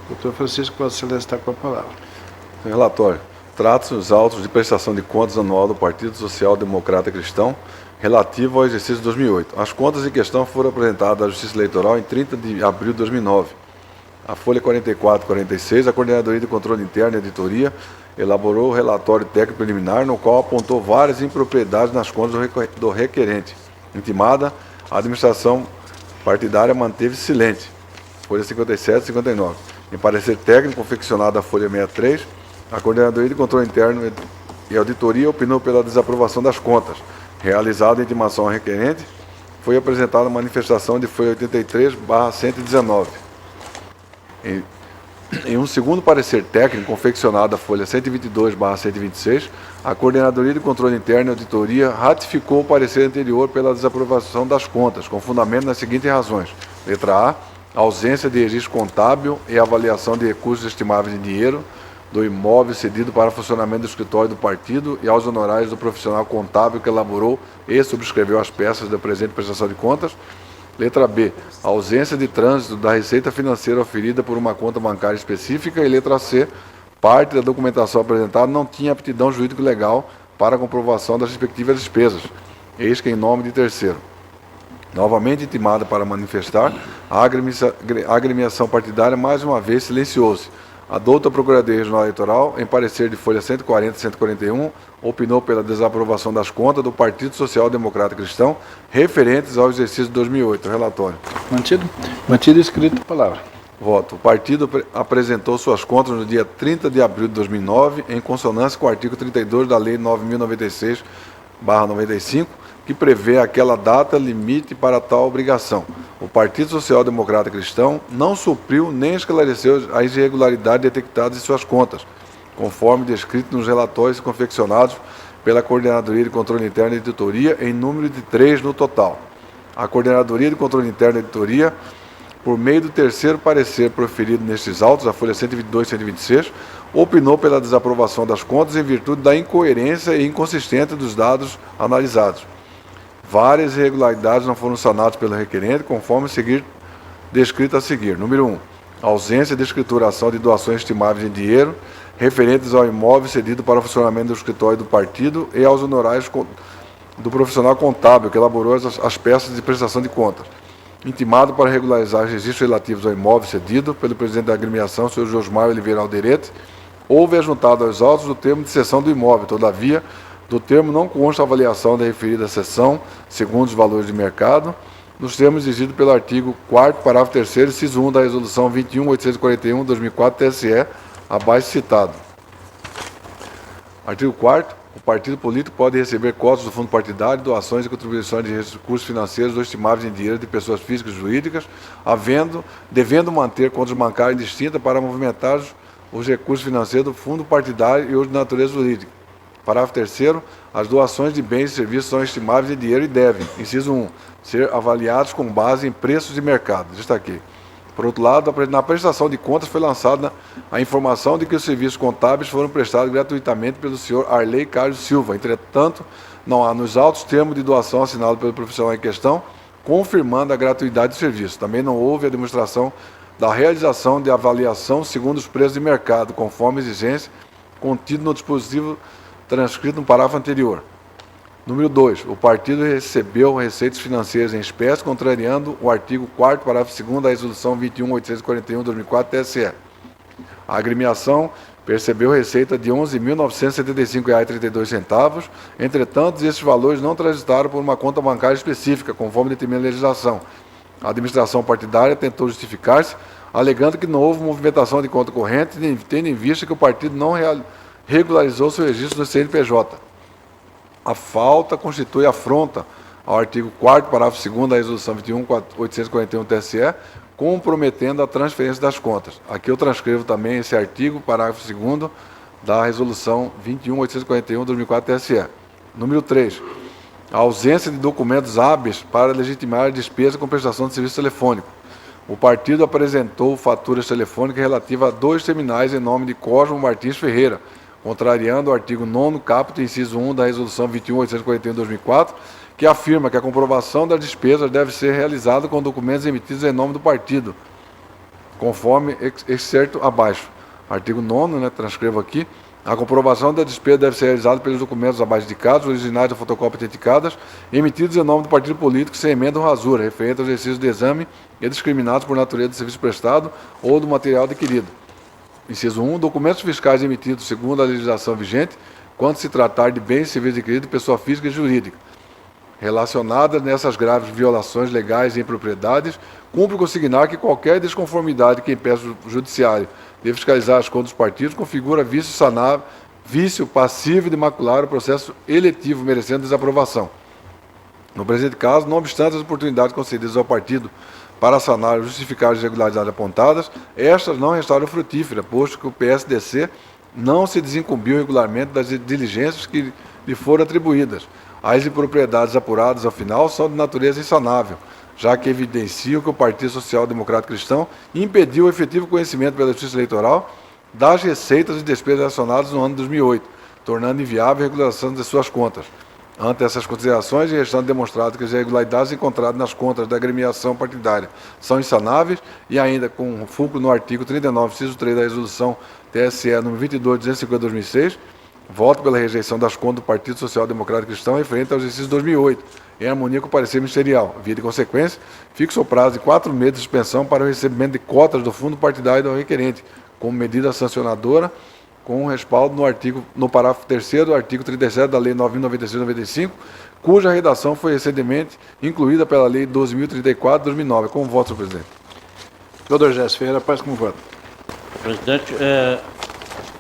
Doutor Francisco, Vossa Excelência está com a palavra. Relatório. Trata-se dos autos de prestação de contas anual do Partido Social Democrata Cristão, relativo ao exercício 2008. As contas em questão foram apresentadas à Justiça Eleitoral em 30 de abril de 2009. A folha 44 e 46, a Coordenadoria de Controle Interno e Editoria elaborou o relatório técnico preliminar, no qual apontou várias impropriedades nas contas do requerente. Intimada, a administração partidária manteve silente. Folha 57 e 59. Em parecer técnico confeccionado à folha 63, a Coordenadoria de Controle Interno e Auditoria opinou pela desaprovação das contas. Realizada a intimação ao requerente, foi apresentada a manifestação de folha 83/119. Em um segundo parecer técnico, confeccionado a folha 122/126, a Coordenadoria de Controle Interno e Auditoria ratificou o parecer anterior pela desaprovação das contas, com fundamento nas seguintes razões. Letra A, ausência de registro contábil e avaliação de recursos estimáveis em dinheiro do imóvel cedido para funcionamento do escritório do partido e aos honorários do profissional contábil que elaborou e subscreveu as peças da presente prestação de contas. Letra B, ausência de trânsito da receita financeira oferida por uma conta bancária específica. E letra C, parte da documentação apresentada não tinha aptidão jurídico-legal para a comprovação das respectivas despesas. Eis que em nome de terceiro. Novamente intimada para manifestar, a agremiação partidária mais uma vez silenciou-se. A douta Procuradoria Regional Eleitoral, em parecer de folha 140 e 141, opinou pela desaprovação das contas do Partido Social Democrata Cristão referentes ao exercício de 2008. Relatório. Mantido? Mantido escrito a palavra. Voto. O partido apresentou suas contas no dia 30 de abril de 2009, em consonância com o artigo 32 da Lei 9.096/95, que prevê aquela data limite para tal obrigação. O Partido Social Democrata Cristão não supriu nem esclareceu as irregularidades detectadas em suas contas, conforme descrito nos relatórios confeccionados pela Coordenadoria de Controle Interno e Editoria, em número de 3 no total. A Coordenadoria de Controle Interno e Editoria, por meio do terceiro parecer proferido nestes autos, a folha 122 e 126, opinou pela desaprovação das contas em virtude da incoerência e inconsistência dos dados analisados. Várias irregularidades não foram sanadas pelo requerente, conforme descrito a seguir. Número 1. Ausência de escrituração de doações estimáveis em dinheiro referentes ao imóvel cedido para o funcionamento do escritório do partido e aos honorários do profissional contábil que elaborou as peças de prestação de contas. Intimado para regularizar os registros relativos ao imóvel cedido pelo presidente da agremiação, Sr. Josmar Oliveira Alderete, houve ajuntado aos autos o termo de cessão do imóvel. Todavia, do termo não consta a avaliação da referida cessão, segundo os valores de mercado, nos termos exigidos pelo artigo 4º, parágrafo 3º, inciso 1 da Resolução 21.841/2004 TSE, abaixo citado. Artigo 4º. O partido político pode receber cotas do fundo partidário, doações e contribuições de recursos financeiros ou estimáveis em dinheiro de pessoas físicas e jurídicas, devendo manter contas bancárias distintas para movimentar os recursos financeiros do fundo partidário e os de natureza jurídica. Parágrafo 3º. As doações de bens e serviços são estimáveis em dinheiro e devem, inciso 1, ser avaliados com base em preços de mercado. Destaquei. Por outro lado, na prestação de contas foi lançada a informação de que os serviços contábeis foram prestados gratuitamente pelo senhor Arley Carlos Silva. Entretanto, não há nos autos termo de doação assinado pelo profissional em questão, confirmando a gratuidade do serviço. Também não houve a demonstração da realização de avaliação segundo os preços de mercado, conforme exigência contido no dispositivo transcrito no parágrafo anterior. Número 2. O partido recebeu receitas financeiras em espécie, contrariando o artigo 4º, parágrafo 2º da Resolução 21.841/2004 TSE. A agremiação percebeu receita de R$ 11.975,32. Entretanto, esses valores não transitaram por uma conta bancária específica, conforme determina a legislação. A administração partidária tentou justificar-se, alegando que não houve movimentação de conta corrente, tendo em vista que o partido não regularizou seu registro no CNPJ. A falta constitui afronta ao artigo 4º, parágrafo 2º da Resolução 21.841 TSE, comprometendo a transferência das contas. Aqui eu transcrevo também esse artigo, parágrafo 2º da Resolução 21.841/2004 TSE. Número 3. a ausência de documentos hábeis para legitimar a despesa com prestação de serviço telefônico. O partido apresentou faturas telefônicas relativas a 2 terminais em nome de Cosmo Martins Ferreira, contrariando o artigo 9º caput, inciso 1 da Resolução 21.841/2004, que afirma que a comprovação das despesas deve ser realizada com documentos emitidos em nome do partido, conforme excerto abaixo. Artigo 9º, transcrevo aqui. A comprovação da despesa deve ser realizada pelos documentos abaixo indicados, originais da fotocópia autenticadas, emitidos em nome do partido político sem emenda ou rasura, referente aos exercícios de exame e discriminados por natureza do serviço prestado ou do material adquirido. Inciso 1. Documentos fiscais emitidos segundo a legislação vigente, quando se tratar de bens e serviços adquiridos de pessoa física e jurídica, relacionadas nessas graves violações legais e impropriedades, cumpre consignar que qualquer desconformidade que impeça o judiciário de fiscalizar as contas dos partidos configura vício sanável, vício passivo de macular o processo eletivo, merecendo desaprovação. No presente caso, não obstante as oportunidades concedidas ao partido para sanar e justificar as irregularidades apontadas, estas não restaram frutíferas, posto que o PSDC não se desincumbiu regularmente das diligências que lhe foram atribuídas. As impropriedades apuradas, ao final, são de natureza insanável, já que evidenciam que o Partido Social Democrático Cristão impediu o efetivo conhecimento pela Justiça Eleitoral das receitas e despesas relacionadas no ano de 2008, tornando inviável a regulação de suas contas. Ante essas considerações, e restando demonstrado que as irregularidades encontradas nas contas da agremiação partidária são insanáveis, e ainda com fulcro no artigo 39, inciso 3 da Resolução TSE nº 22.250/2006, voto pela rejeição das contas do Partido Social Democrático Cristão referente ao exercício 2008, em harmonia com o parecer ministerial. Via de consequência, fixa o prazo de 4 meses de suspensão para o recebimento de cotas do fundo partidário do requerente, como medida sancionadora, com respaldo no parágrafo 3º do artigo 37 da Lei 9.096/95, cuja redação foi recentemente incluída pela Lei 12.034 de 2009. Com o voto, senhor presidente. Doutor Jéssica Ferreira Paz, com o voto. Presidente,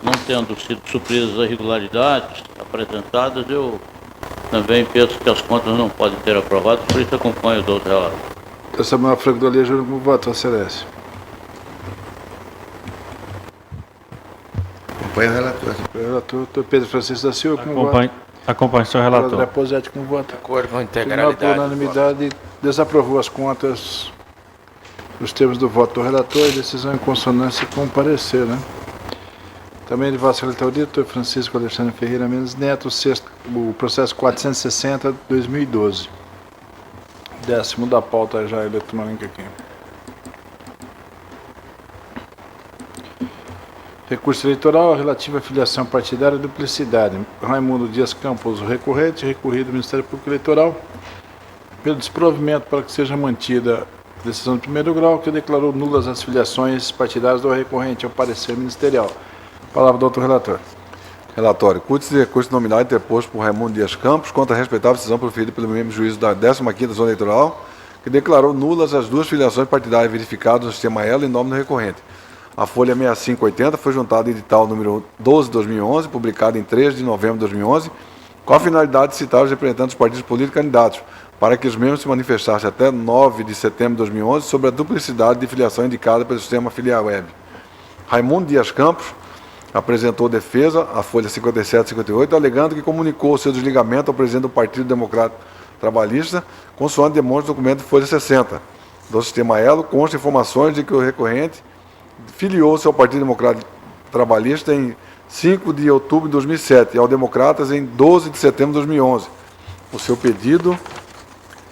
não tendo sido supridas as irregularidades apresentadas, eu também penso que as contas não podem ter aprovado, por isso acompanho os outros relatos. Doutor Samuel Franco do Júnior, com o voto, excelência. Acompanho o relator. Relator, doutor Pedro Francisco da Silva, com o voto. Acompanhe o senhor relator. André Posetti, com o voto. De acordo com a Tribunal, integralidade. por unanimidade, desaprovou as contas nos termos do voto do relator e decisão em consonância com o parecer, né? Também de vossa relatoria, doutor Francisco Alexandre Ferreira Mendes Neto, o processo 460/2012. 10º da pauta já eletrônica aqui. Recurso eleitoral relativo à filiação partidária e duplicidade. Raimundo Dias Campos, o recorrente, recorrido ao Ministério Público Eleitoral, pelo desprovimento para que seja mantida a decisão de primeiro grau, que declarou nulas as filiações partidárias do recorrente ao parecer ministerial. Palavra do doutor relator. Relatório. Curte de recurso nominal interposto por Raimundo Dias Campos contra a respeitável decisão proferida pelo mesmo juízo da 15ª Zona Eleitoral, que declarou nulas as 2 filiações partidárias verificadas no sistema Elo em nome do recorrente. A folha 6580 foi juntada em edital número 12 de 2011, publicado em 3 de novembro de 2011, com a finalidade de citar os representantes dos partidos políticos candidatos, para que os mesmos se manifestassem até 9 de setembro de 2011 sobre a duplicidade de filiação indicada pelo sistema Filial Web. Raimundo Dias Campos apresentou defesa, a folha 57 e 58, alegando que comunicou o seu desligamento ao presidente do Partido Democrático Trabalhista, consoante demonstra o documento de folha 60. Do sistema Elo, consta informações de que o recorrente filiou-se ao Partido Democrático Trabalhista em 5 de outubro de 2007 e ao Democratas em 12 de setembro de 2011. O seu pedido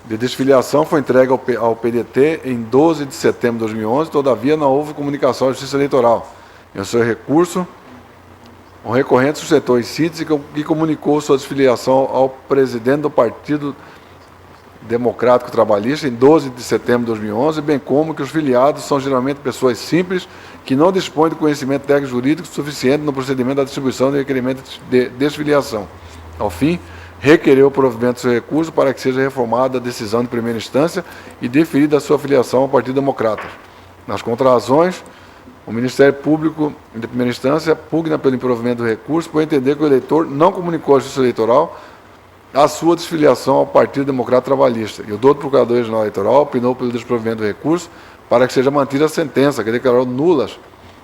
de desfiliação foi entregue ao PDT em 12 de setembro de 2011, todavia não houve comunicação à Justiça Eleitoral. Em seu recurso, o recorrente sustentou em síntese que comunicou sua desfiliação ao presidente do Partido Democrático Trabalhista em 12 de setembro de 2011, bem como que os filiados são geralmente pessoas simples que não dispõem de conhecimento técnico jurídico suficiente no procedimento da distribuição de requerimento de desfiliação. Ao fim, requereu o provimento do seu recurso para que seja reformada a decisão de primeira instância e deferida a sua filiação ao Partido Democrata. Nas contrarrazões, o Ministério Público, de primeira instância, pugna pelo improvimento do recurso por entender que o eleitor não comunicou à Justiça Eleitoral a sua desfiliação ao Partido Democrata Trabalhista. E o doutor Procurador Regional Eleitoral opinou pelo desprovimento do recurso para que seja mantida a sentença, que declarou nulas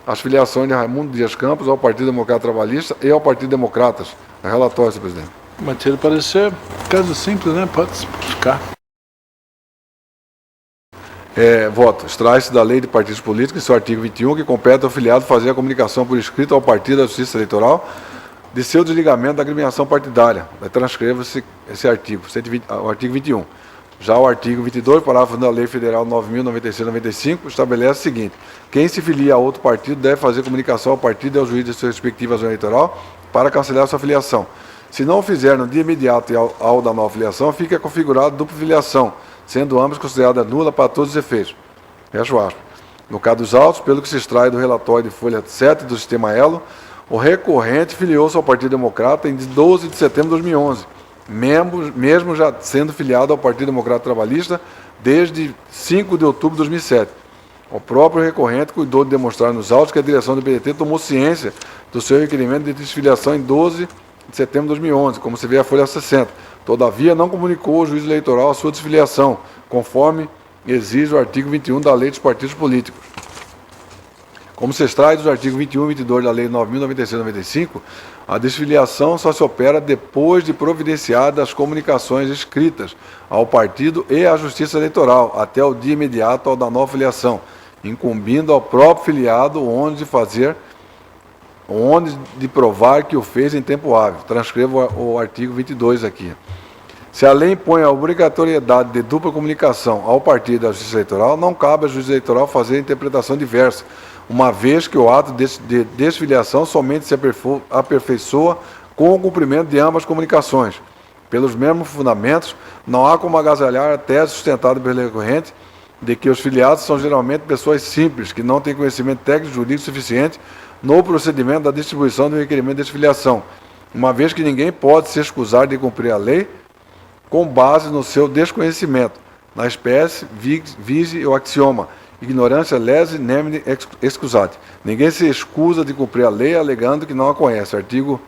as filiações de Raimundo Dias Campos ao Partido Democrata Trabalhista e ao Partido Democratas. Relatório, senhor presidente. Mantido o parecer. Caso simples, né? Pode ficar. Voto. Extrai-se da Lei de Partidos Políticos, em seu artigo 21, que compete ao filiado fazer a comunicação por escrito ao partido da Justiça Eleitoral de seu desligamento da agremiação partidária. Transcreva-se esse artigo, o artigo 21. Já o artigo 22, parágrafo da Lei Federal 9.096/95, estabelece o seguinte: quem se filia a outro partido deve fazer comunicação ao partido e ao juiz de sua respectiva zona eleitoral para cancelar sua filiação. Se não o fizer no dia imediato e ao da nova filiação, fica configurado dupla filiação, sendo ambas consideradas nula para todos os efeitos. Fecho aspas. No caso dos autos, pelo que se extrai do relatório de folha 7 do sistema ELO, o recorrente filiou-se ao Partido Democrata em 12 de setembro de 2011, mesmo já sendo filiado ao Partido Democrata Trabalhista desde 5 de outubro de 2007. O próprio recorrente cuidou de demonstrar nos autos que a direção do PDT tomou ciência do seu requerimento de desfiliação em 12 de setembro de 2011, como se vê a folha 60. Todavia, não comunicou ao juiz eleitoral a sua desfiliação, conforme exige o artigo 21 da Lei dos Partidos Políticos. Como se extrai dos artigos 21 e 22 da Lei 9.096/95, a desfiliação só se opera depois de providenciadas as comunicações escritas ao partido e à Justiça Eleitoral, até o dia imediato ao da nova filiação, incumbindo ao próprio filiado onde de provar que o fez em tempo hábil. Transcrevo o artigo 22 aqui. Se a lei impõe a obrigatoriedade de dupla comunicação ao partido e à Justiça Eleitoral, não cabe à Justiça Eleitoral fazer interpretação diversa, uma vez que o ato de desfiliação somente se aperfeiçoa com o cumprimento de ambas comunicações. Pelos mesmos fundamentos, não há como agasalhar a tese sustentada pelo recorrente de que os filiados são geralmente pessoas simples, que não têm conhecimento técnico e jurídico suficiente no procedimento da distribuição do requerimento de desfiliação, uma vez que ninguém pode se excusar de cumprir a lei com base no seu desconhecimento. Na espécie, vise o axioma: ignorância lese nemine excusate. Ninguém se excusa de cumprir a lei alegando que não a conhece. Artigo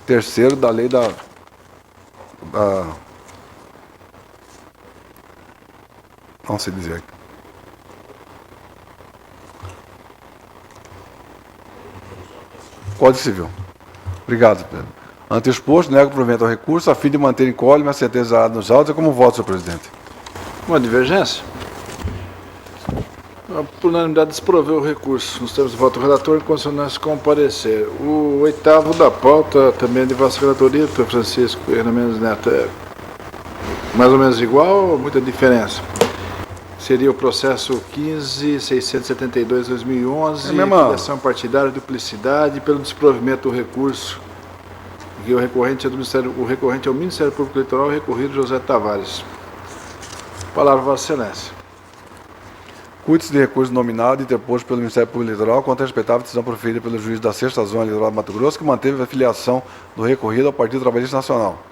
3º da lei não sei dizer aqui. Código Civil. Obrigado, Pedro. Ante o exposto, nego provimento ao recurso, a fim de manter incólume a sentença exarada nos autos. É como voto, senhor presidente. Uma divergência? Por unanimidade, desproveu o recurso. Nos termos do voto do relator, em consonância com o parecer. O 8º da pauta, também de vossa relatoria, doutor Francisco Hernandes Neto, é mais ou menos igual ou muita diferença? Seria o processo 15.672/2011, filiação partidária, duplicidade, pelo desprovimento do recurso, que o recorrente é o Ministério Público Eleitoral, recorrido José Tavares. Palavra, Vossa Excelência. Cuide-se de recurso nominado interposto pelo Ministério Público Eleitoral contra a respeitável decisão proferida pelo juiz da 6ª Zona Eleitoral de Mato Grosso, que manteve a filiação do recorrido ao Partido Trabalhista Nacional.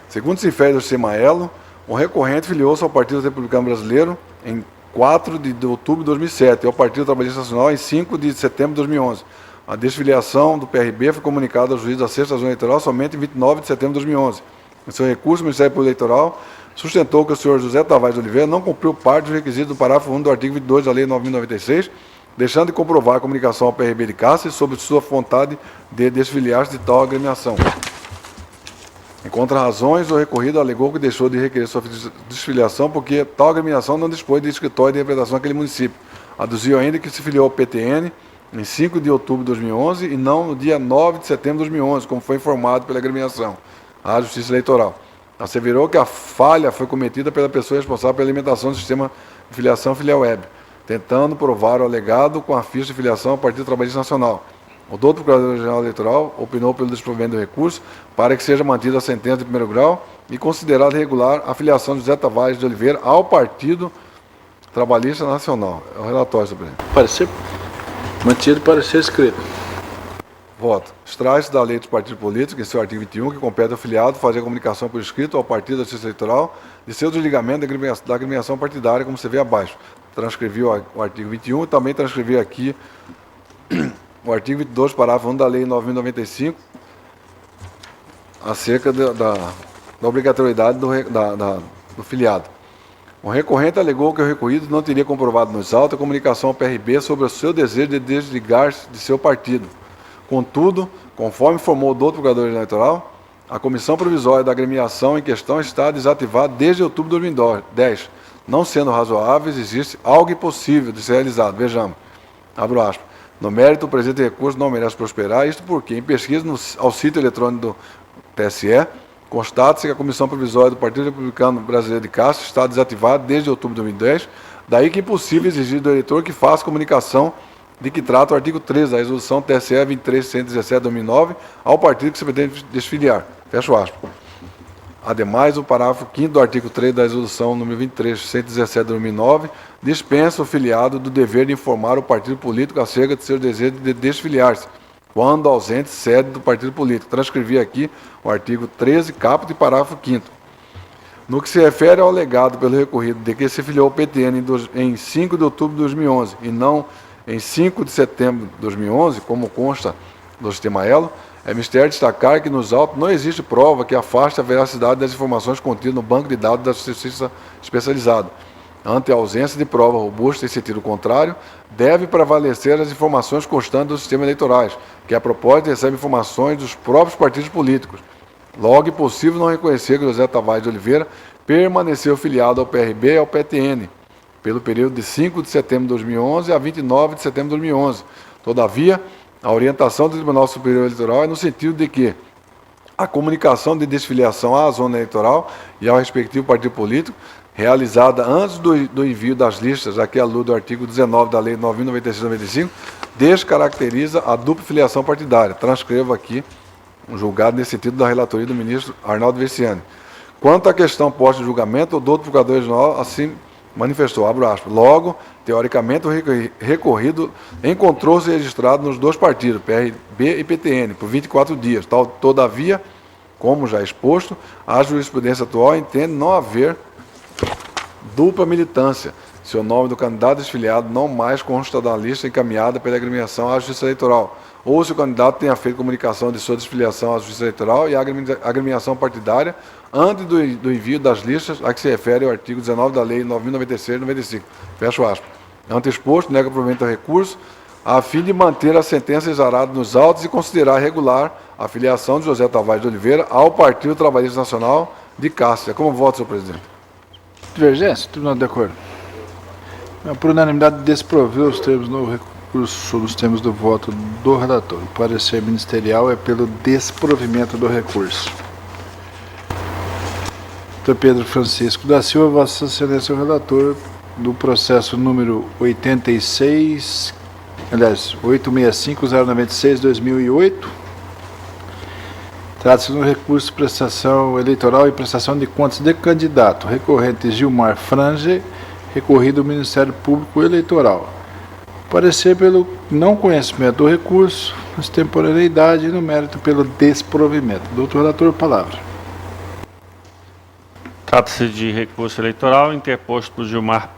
Segundo se infere do sistema ELO, o recorrente filiou-se ao Partido Republicano Brasileiro em 4 de outubro de 2007 e ao Partido Trabalhista Nacional em 5 de setembro de 2011. A desfiliação do PRB foi comunicada ao juiz da 6ª Zona Eleitoral somente em 29 de setembro de 2011. Em seu recurso, o Ministério Público Eleitoral sustentou que o senhor José Tavares de Oliveira não cumpriu parte dos requisitos do parágrafo 1 do artigo 22 da Lei 9.096, deixando de comprovar a comunicação ao PRB de Cáceres sobre sua vontade de desfiliar-se de tal agremiação. Em contra-razões, o recorrido alegou que deixou de requerer sua desfiliação porque tal agremiação não dispõe de escritório de representação naquele município. Aduziu ainda que se filiou ao PTN em 5 de outubro de 2011 e não no dia 9 de setembro de 2011, como foi informado pela agremiação à Justiça Eleitoral. Asseverou que a falha foi cometida pela pessoa responsável pela alimentação do sistema de filiação Filial Web, tentando provar o alegado com a ficha de filiação ao Partido Trabalhista Nacional. O doutor Procurador-Geral Eleitoral opinou pelo desprovimento do recurso para que seja mantida a sentença de primeiro grau e considerada regular a filiação de José Tavares de Oliveira ao Partido Trabalhista Nacional. É o relatório, senhor presidente. Parecer mantido, parecer escrito. Voto. Extrai-se da Lei dos Partidos Políticos, em seu artigo 21, que compete ao filiado fazer a comunicação por escrito ao Partido da Justiça Eleitoral de seu desligamento da agremiação partidária, como se vê abaixo. Transcrevi o artigo 21 e também transcrevi aqui o artigo 22, parágrafo 1 da Lei 9.095, acerca da obrigatoriedade do filiado. O recorrente alegou que o recorrido não teria comprovado nos autos a comunicação ao PRB sobre o seu desejo de desligar-se de seu partido. Contudo, conforme informou o doutor Procurador Eleitoral, A comissão provisória da agremiação em questão está desativada desde outubro de 2010, não sendo razoável, existe algo impossível de ser realizado. Vejamos, abro aspas. No mérito, o presente recurso não merece prosperar, isto porque, em pesquisa ao sítio eletrônico do TSE, constata-se que a comissão provisória do Partido Republicano Brasileiro de Castro está desativada desde outubro de 2010, daí que é impossível exigir do eleitor que faça comunicação de que trata o artigo 13 da resolução TSE 23.117/2009 ao partido que se pretende desfiliar. Fecho aspas. Ademais, o parágrafo 5º do artigo 3 da resolução número 23.117/2009 dispensa o filiado do dever de informar o partido político acerca de seu desejo de desfiliar-se, quando ausente sede do partido político. Transcrevi aqui o artigo 13, caput e parágrafo 5º. No que se refere ao alegado pelo recorrido de que se filiou ao PTN em 5 de outubro de 2011 e não em 5 de setembro de 2011, como consta do sistema ELO, é mistério destacar que nos autos não existe prova que afaste a veracidade das informações contidas no banco de dados da Justiça Especializada. Ante a ausência de prova robusta em sentido contrário, deve prevalecer as informações constantes do sistema eleitorais, que a propósito recebe informações dos próprios partidos políticos. Logo, é possível não reconhecer que José Tavares de Oliveira permaneceu filiado ao PRB e ao PTN, pelo período de 5 de setembro de 2011 a 29 de setembro de 2011. Todavia, a orientação do Tribunal Superior Eleitoral é no sentido de que a comunicação de desfiliação à zona eleitoral e ao respectivo partido político, realizada antes do envio das listas, aqui à luz do artigo 19 da Lei 9.096/95, descaracteriza a dupla filiação partidária. Transcrevo aqui um julgado nesse sentido da relatoria do ministro Arnaldo Veciani. Quanto à questão posta de julgamento, o doutor Procurador-Geral assim manifestou, abro aspas, logo, teoricamente, o recorrido encontrou-se registrado nos dois partidos, PRB e PTN, por 24 dias. Todavia, como já exposto, a jurisprudência atual entende não haver dupla militância, se o nome do candidato desfiliado não mais consta da lista encaminhada pela agremiação à Justiça Eleitoral, ou se o candidato tenha feito comunicação de sua desfiliação à Justiça Eleitoral e à agremiação partidária antes do envio das listas a que se refere o artigo 19 da Lei 9.096/95. Fecho aspas. Ante exposto, nega provimento ao recurso, a fim de manter a sentença exarada nos autos e considerar regular a filiação de José Tavares de Oliveira ao Partido Trabalhista Nacional de Cássia. Como voto, senhor presidente? Divergência? Tribunal de acordo. Por unanimidade, desproveu os termos no recurso sobre os termos do voto do relator. O parecer ministerial é pelo desprovimento do recurso. Dr. Pedro Francisco da Silva, Vossa Excelência, o relator do processo número 865/096/2008. Trata-se de um recurso de prestação eleitoral e prestação de contas de candidato, recorrente Gilmar Frange, recorrido ao Ministério Público Eleitoral. Parecer pelo não conhecimento do recurso, extemporaneidade e no mérito pelo desprovimento. Doutor relator, palavra. Trata-se de recurso eleitoral interposto por Gilmar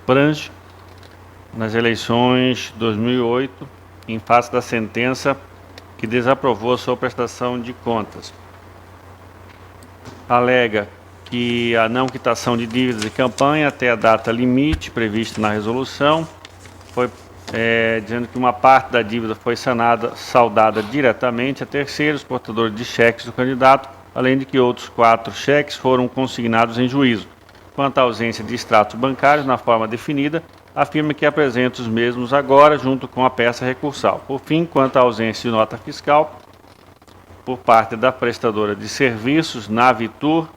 Frange nas eleições de 2008, em face da sentença que desaprovou a sua prestação de contas. Alega que a não quitação de dívidas de campanha até a data limite prevista na resolução foi dizendo que uma parte da dívida foi saldada diretamente a terceiros portadores de cheques do candidato, além de que outros 4 cheques foram consignados em juízo. Quanto à ausência de extratos bancários na forma definida, afirma que apresenta os mesmos agora junto com a peça recursal. Por fim, quanto à ausência de nota fiscal por parte da prestadora de serviços, Navitur,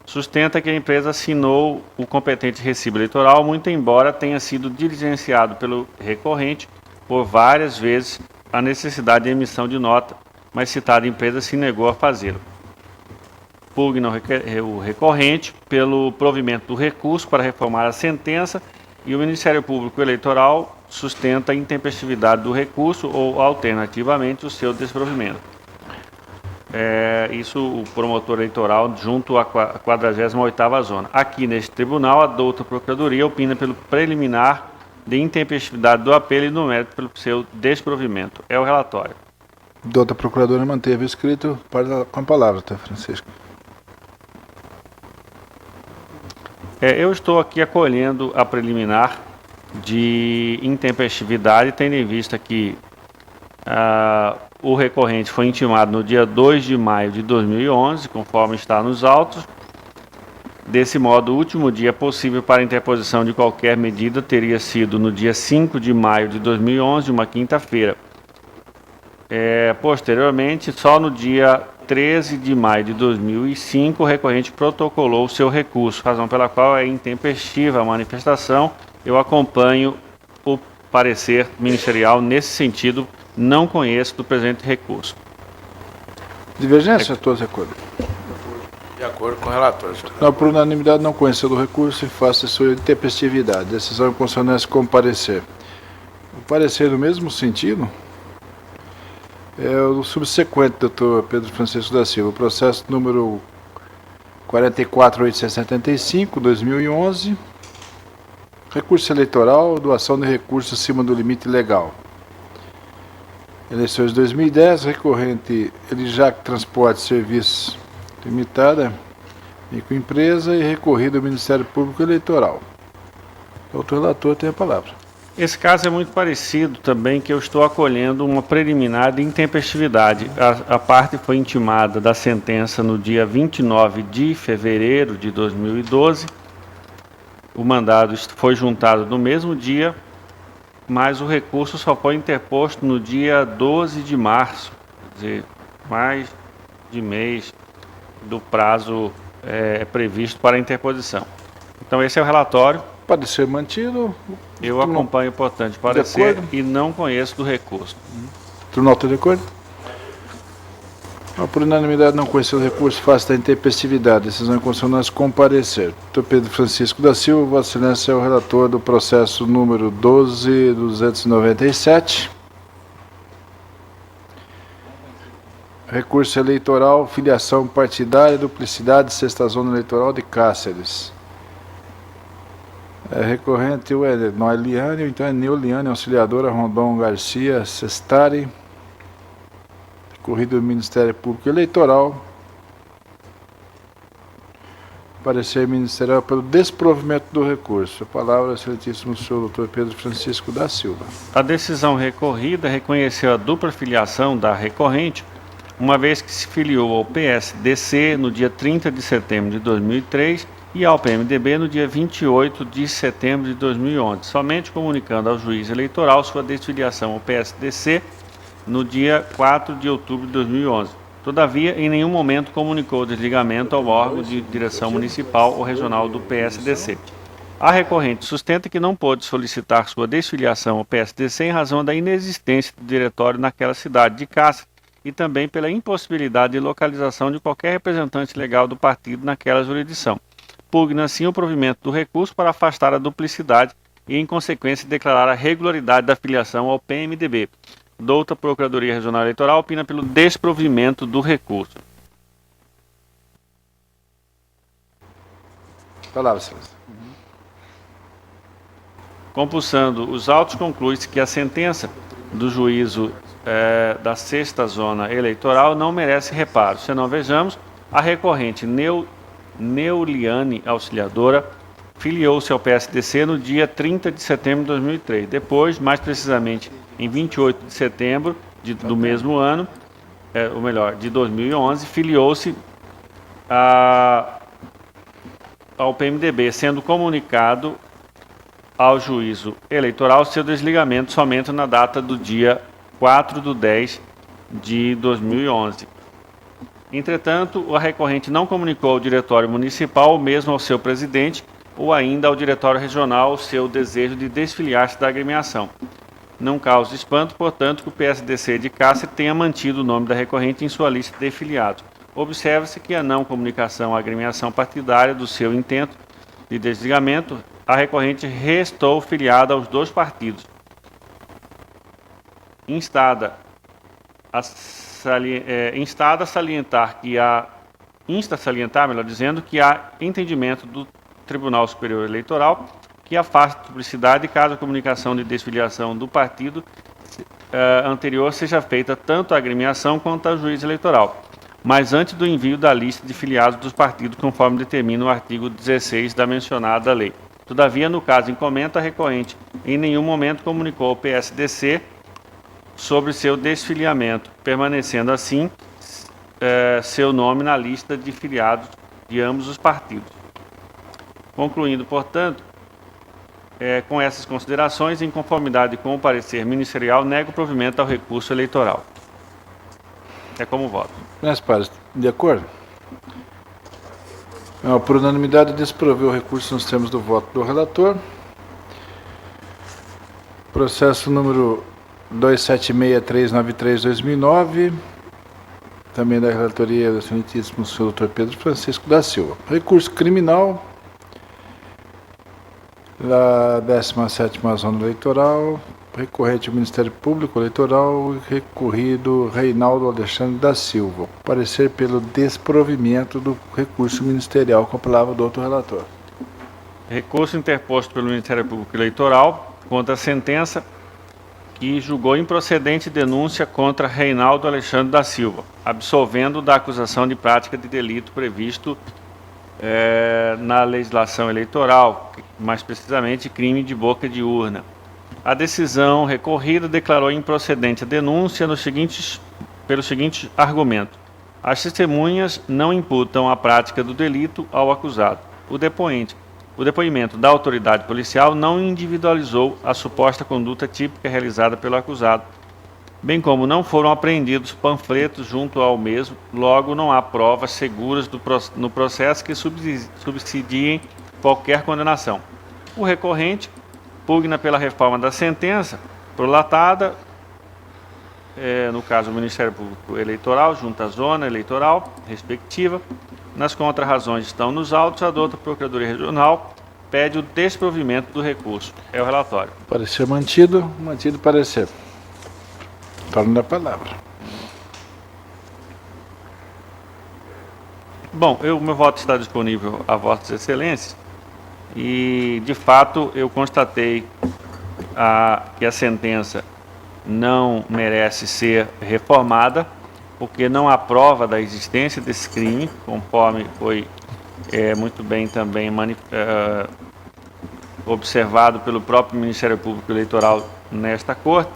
sustenta que a empresa assinou o competente recibo eleitoral, muito embora tenha sido diligenciado pelo recorrente por várias vezes a necessidade de emissão de nota, mas citada empresa se negou a fazê-lo. Pugna o recorrente pelo provimento do recurso para reformar a sentença e o Ministério Público Eleitoral sustenta a intempestividade do recurso ou, alternativamente, o seu desprovimento. Isso o promotor eleitoral junto à 48ª zona. Aqui neste tribunal, a douta Procuradoria opina pelo preliminar de intempestividade do apelo e no mérito pelo seu desprovimento. É o relatório. Douta Procuradora manteve o escrito com a palavra, tá, Francisco? Eu estou aqui acolhendo a preliminar de intempestividade, tendo em vista que o recorrente foi intimado no dia 2 de maio de 2011, conforme está nos autos. Desse modo, o último dia possível para a interposição de qualquer medida teria sido no dia 5 de maio de 2011, uma quinta-feira. Posteriormente, só no dia 13 de maio de 2005, o recorrente protocolou seu recurso, razão pela qual é intempestiva a manifestação. Eu acompanho o parecer ministerial nesse sentido, não conheço do presente recurso. Divergência, todos de acordo. De acordo com o relator, senhor. Não, por unanimidade, não conheceu do recurso e faça sua intempestividade. Decisão em consonância com o parecer. O parecer no mesmo sentido é o subsequente, doutor Pedro Francisco da Silva, o processo número 44.875, 2011, recurso eleitoral, doação de recursos acima do limite legal. Eleições de 2010, recorrente Elijac Transporte Serviços Limitada, microempresa, e recorrido ao Ministério Público Eleitoral. O doutor relator tem a palavra. Esse caso é muito parecido também, que eu estou acolhendo uma preliminar de intempestividade. A parte foi intimada da sentença no dia 29 de fevereiro de 2012. O mandado foi juntado no mesmo dia, mas o recurso só foi interposto no dia 12 de março, quer dizer, mais de mês do prazo previsto para a interposição. Então, esse é o relatório. Pode ser mantido. Eu acompanho, portanto, o parecer e não conheço do recurso. Tribunal está de acordo? Por unanimidade, não conheceu o recurso, face da intempestividade. Decisão em consonância com o parecer. Doutor Pedro Francisco da Silva, Vossa Excelência é o relator do processo número 12.297. Recurso eleitoral, filiação partidária, duplicidade, sexta zona eleitoral de Cáceres. Recorrente o não é Liane, então é Neoliane, auxiliadora Rondon Garcia Sestari. Recorrido do Ministério Público Eleitoral. Parecer ministerial pelo desprovimento do recurso. A palavra, excelentíssimo senhor doutor Pedro Francisco da Silva. A decisão recorrida reconheceu a dupla filiação da recorrente, uma vez que se filiou ao PSDC no dia 30 de setembro de 2003 e ao PMDB no dia 28 de setembro de 2011, somente comunicando ao juiz eleitoral sua desfiliação ao PSDC no dia 4 de outubro de 2011. Todavia, em nenhum momento comunicou o desligamento ao órgão de direção municipal ou regional do PSDC. A recorrente sustenta que não pôde solicitar sua desfiliação ao PSDC em razão da inexistência do diretório naquela cidade de Cáceres e também pela impossibilidade de localização de qualquer representante legal do partido naquela jurisdição. Pugna, assim, o provimento do recurso para afastar a duplicidade e, em consequência, declarar a regularidade da filiação ao PMDB. Douta Procuradoria Regional Eleitoral opina pelo desprovimento do recurso. Palavra, excelência. Compulsando os autos, conclui-se que a sentença do juízo da sexta zona eleitoral não merece reparo. Se não vejamos, a recorrente Neuliane Auxiliadora filiou-se ao PSDC no dia 30 de setembro de 2003. Depois, mais precisamente, em 28 de setembro do mesmo ano, ou melhor, de 2011, filiou-se ao PMDB, sendo comunicado ao juízo eleitoral seu desligamento somente na data do dia 4/10 de 2011. Entretanto, a recorrente não comunicou ao diretório municipal, ou mesmo ao seu presidente, ou ainda ao diretório regional, o seu desejo de desfiliar-se da agremiação. Não causa espanto, portanto, que o PSDC de Cáceres tenha mantido o nome da recorrente em sua lista de filiados. Observa-se que a não comunicação à agremiação partidária do seu intento de desligamento, a recorrente restou filiada aos dois partidos. Instada a salientar que há entendimento do Tribunal Superior Eleitoral que afasta a duplicidade caso a comunicação de desfiliação do partido anterior seja feita tanto à agremiação quanto ao juiz eleitoral, mas antes do envio da lista de filiados dos partidos, conforme determina o artigo 16 da mencionada lei. Todavia, no caso em comento, a recorrente em nenhum momento comunicou ao PSDC sobre seu desfiliamento, permanecendo assim seu nome na lista de filiados de ambos os partidos. Concluindo, portanto, com essas considerações, em conformidade com o parecer ministerial, nego provimento ao recurso eleitoral. É como voto. Senhores pares, de acordo? Por unanimidade, desproveu o recurso nos termos do voto do relator. Processo número 276.393/2009, também da relatoria do excelentíssimo senhor Dr. Pedro Francisco da Silva. Recurso criminal da 17ª Zona Eleitoral, recorrente ao Ministério Público Eleitoral, recorrido Reinaldo Alexandre da Silva. Parecer pelo desprovimento do recurso ministerial. Com a palavra do outro relator. Recurso interposto pelo Ministério Público Eleitoral contra a sentença que julgou improcedente denúncia contra Reinaldo Alexandre da Silva, absolvendo da acusação de prática de delito previsto na legislação eleitoral, mais precisamente crime de boca de urna. A decisão recorrida declarou improcedente a denúncia pelo seguinte argumento: as testemunhas não imputam a prática do delito ao acusado. O depoimento da autoridade policial não individualizou a suposta conduta típica realizada pelo acusado, bem como não foram apreendidos panfletos junto ao mesmo, logo não há provas seguras no processo que subsidiem qualquer condenação. O recorrente pugna pela reforma da sentença prolatada, no caso o Ministério Público Eleitoral, junto à zona eleitoral respectiva. Nas contrarrazões estão nos autos, a douta Procuradoria Regional pede o desprovimento do recurso. É o relatório. Parecer mantido, mantido parecer. Torno da palavra. Bom, o meu voto está disponível a vossas excelências e, de fato, eu constatei que a sentença não merece ser reformada, porque não há prova da existência desse crime, conforme foi muito bem também observado pelo próprio Ministério Público Eleitoral nesta Corte.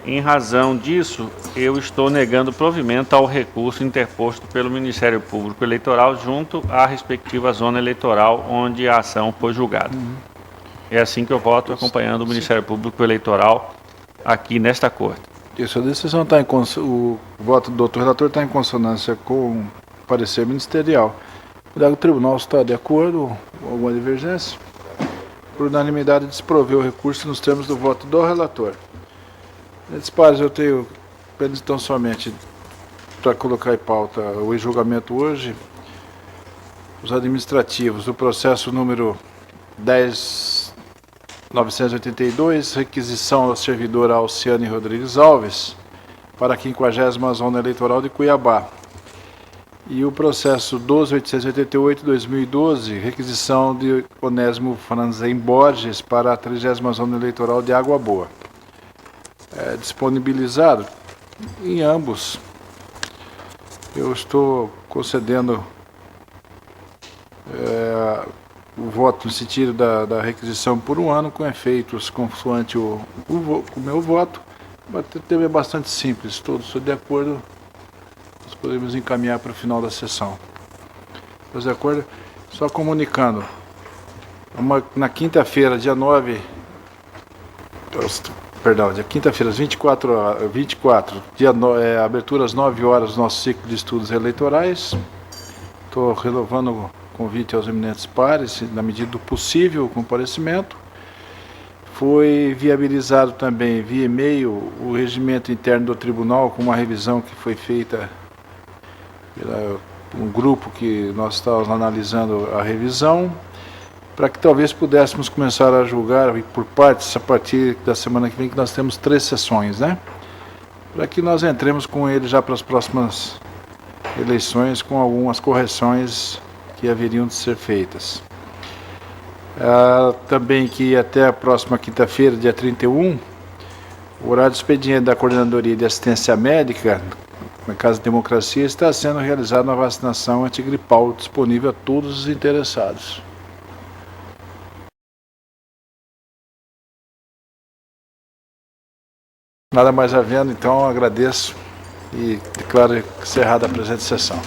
Em razão disso, eu estou negando provimento ao recurso interposto pelo Ministério Público Eleitoral junto à respectiva zona eleitoral onde a ação foi julgada. É assim que eu voto, acompanhando o Ministério Público Eleitoral aqui nesta Corte. Isso, a decisão está o voto do doutor relator está em consonância com o parecer ministerial. O tribunal está de acordo com alguma divergência? Por unanimidade, desproveu o recurso nos termos do voto do relator. Nesses pares, eu tenho apenas então somente para colocar em pauta o julgamento hoje, os administrativos do processo número 10.982, requisição ao servidor Alciane Rodrigues Alves, para a 50ª Zona Eleitoral de Cuiabá. E o processo 12.888/2012, requisição de Onésimo Franzen Borges para a 30ª Zona Eleitoral de Água Boa. Disponibilizado em ambos. Eu estou concedendo o voto no sentido da requisição por um ano, com efeitos consoante o meu voto. É bastante simples, todos de acordo, nós podemos encaminhar para o final da sessão. Todos de acordo? Só comunicando, na quinta-feira, dia 9, dia quinta-feira, às 24, abertura às 9 horas do nosso ciclo de estudos eleitorais. Estou renovando o convite aos eminentes pares, na medida do possível, o comparecimento. Foi viabilizado também via e-mail o regimento interno do tribunal, com uma revisão que foi feita por um grupo que nós estávamos analisando a revisão, para que talvez pudéssemos começar a julgar por partes a partir da semana que vem, que nós temos 3 sessões, né? Para que nós entremos com ele já para as próximas eleições, com algumas correções que haveriam de ser feitas. Também que até a próxima quinta-feira, dia 31, o horário de expediente da Coordenadoria de Assistência Médica, na Casa Democracia, está sendo realizada uma vacinação antigripal disponível a todos os interessados. Nada mais havendo, então agradeço e declaro encerrada a presente sessão.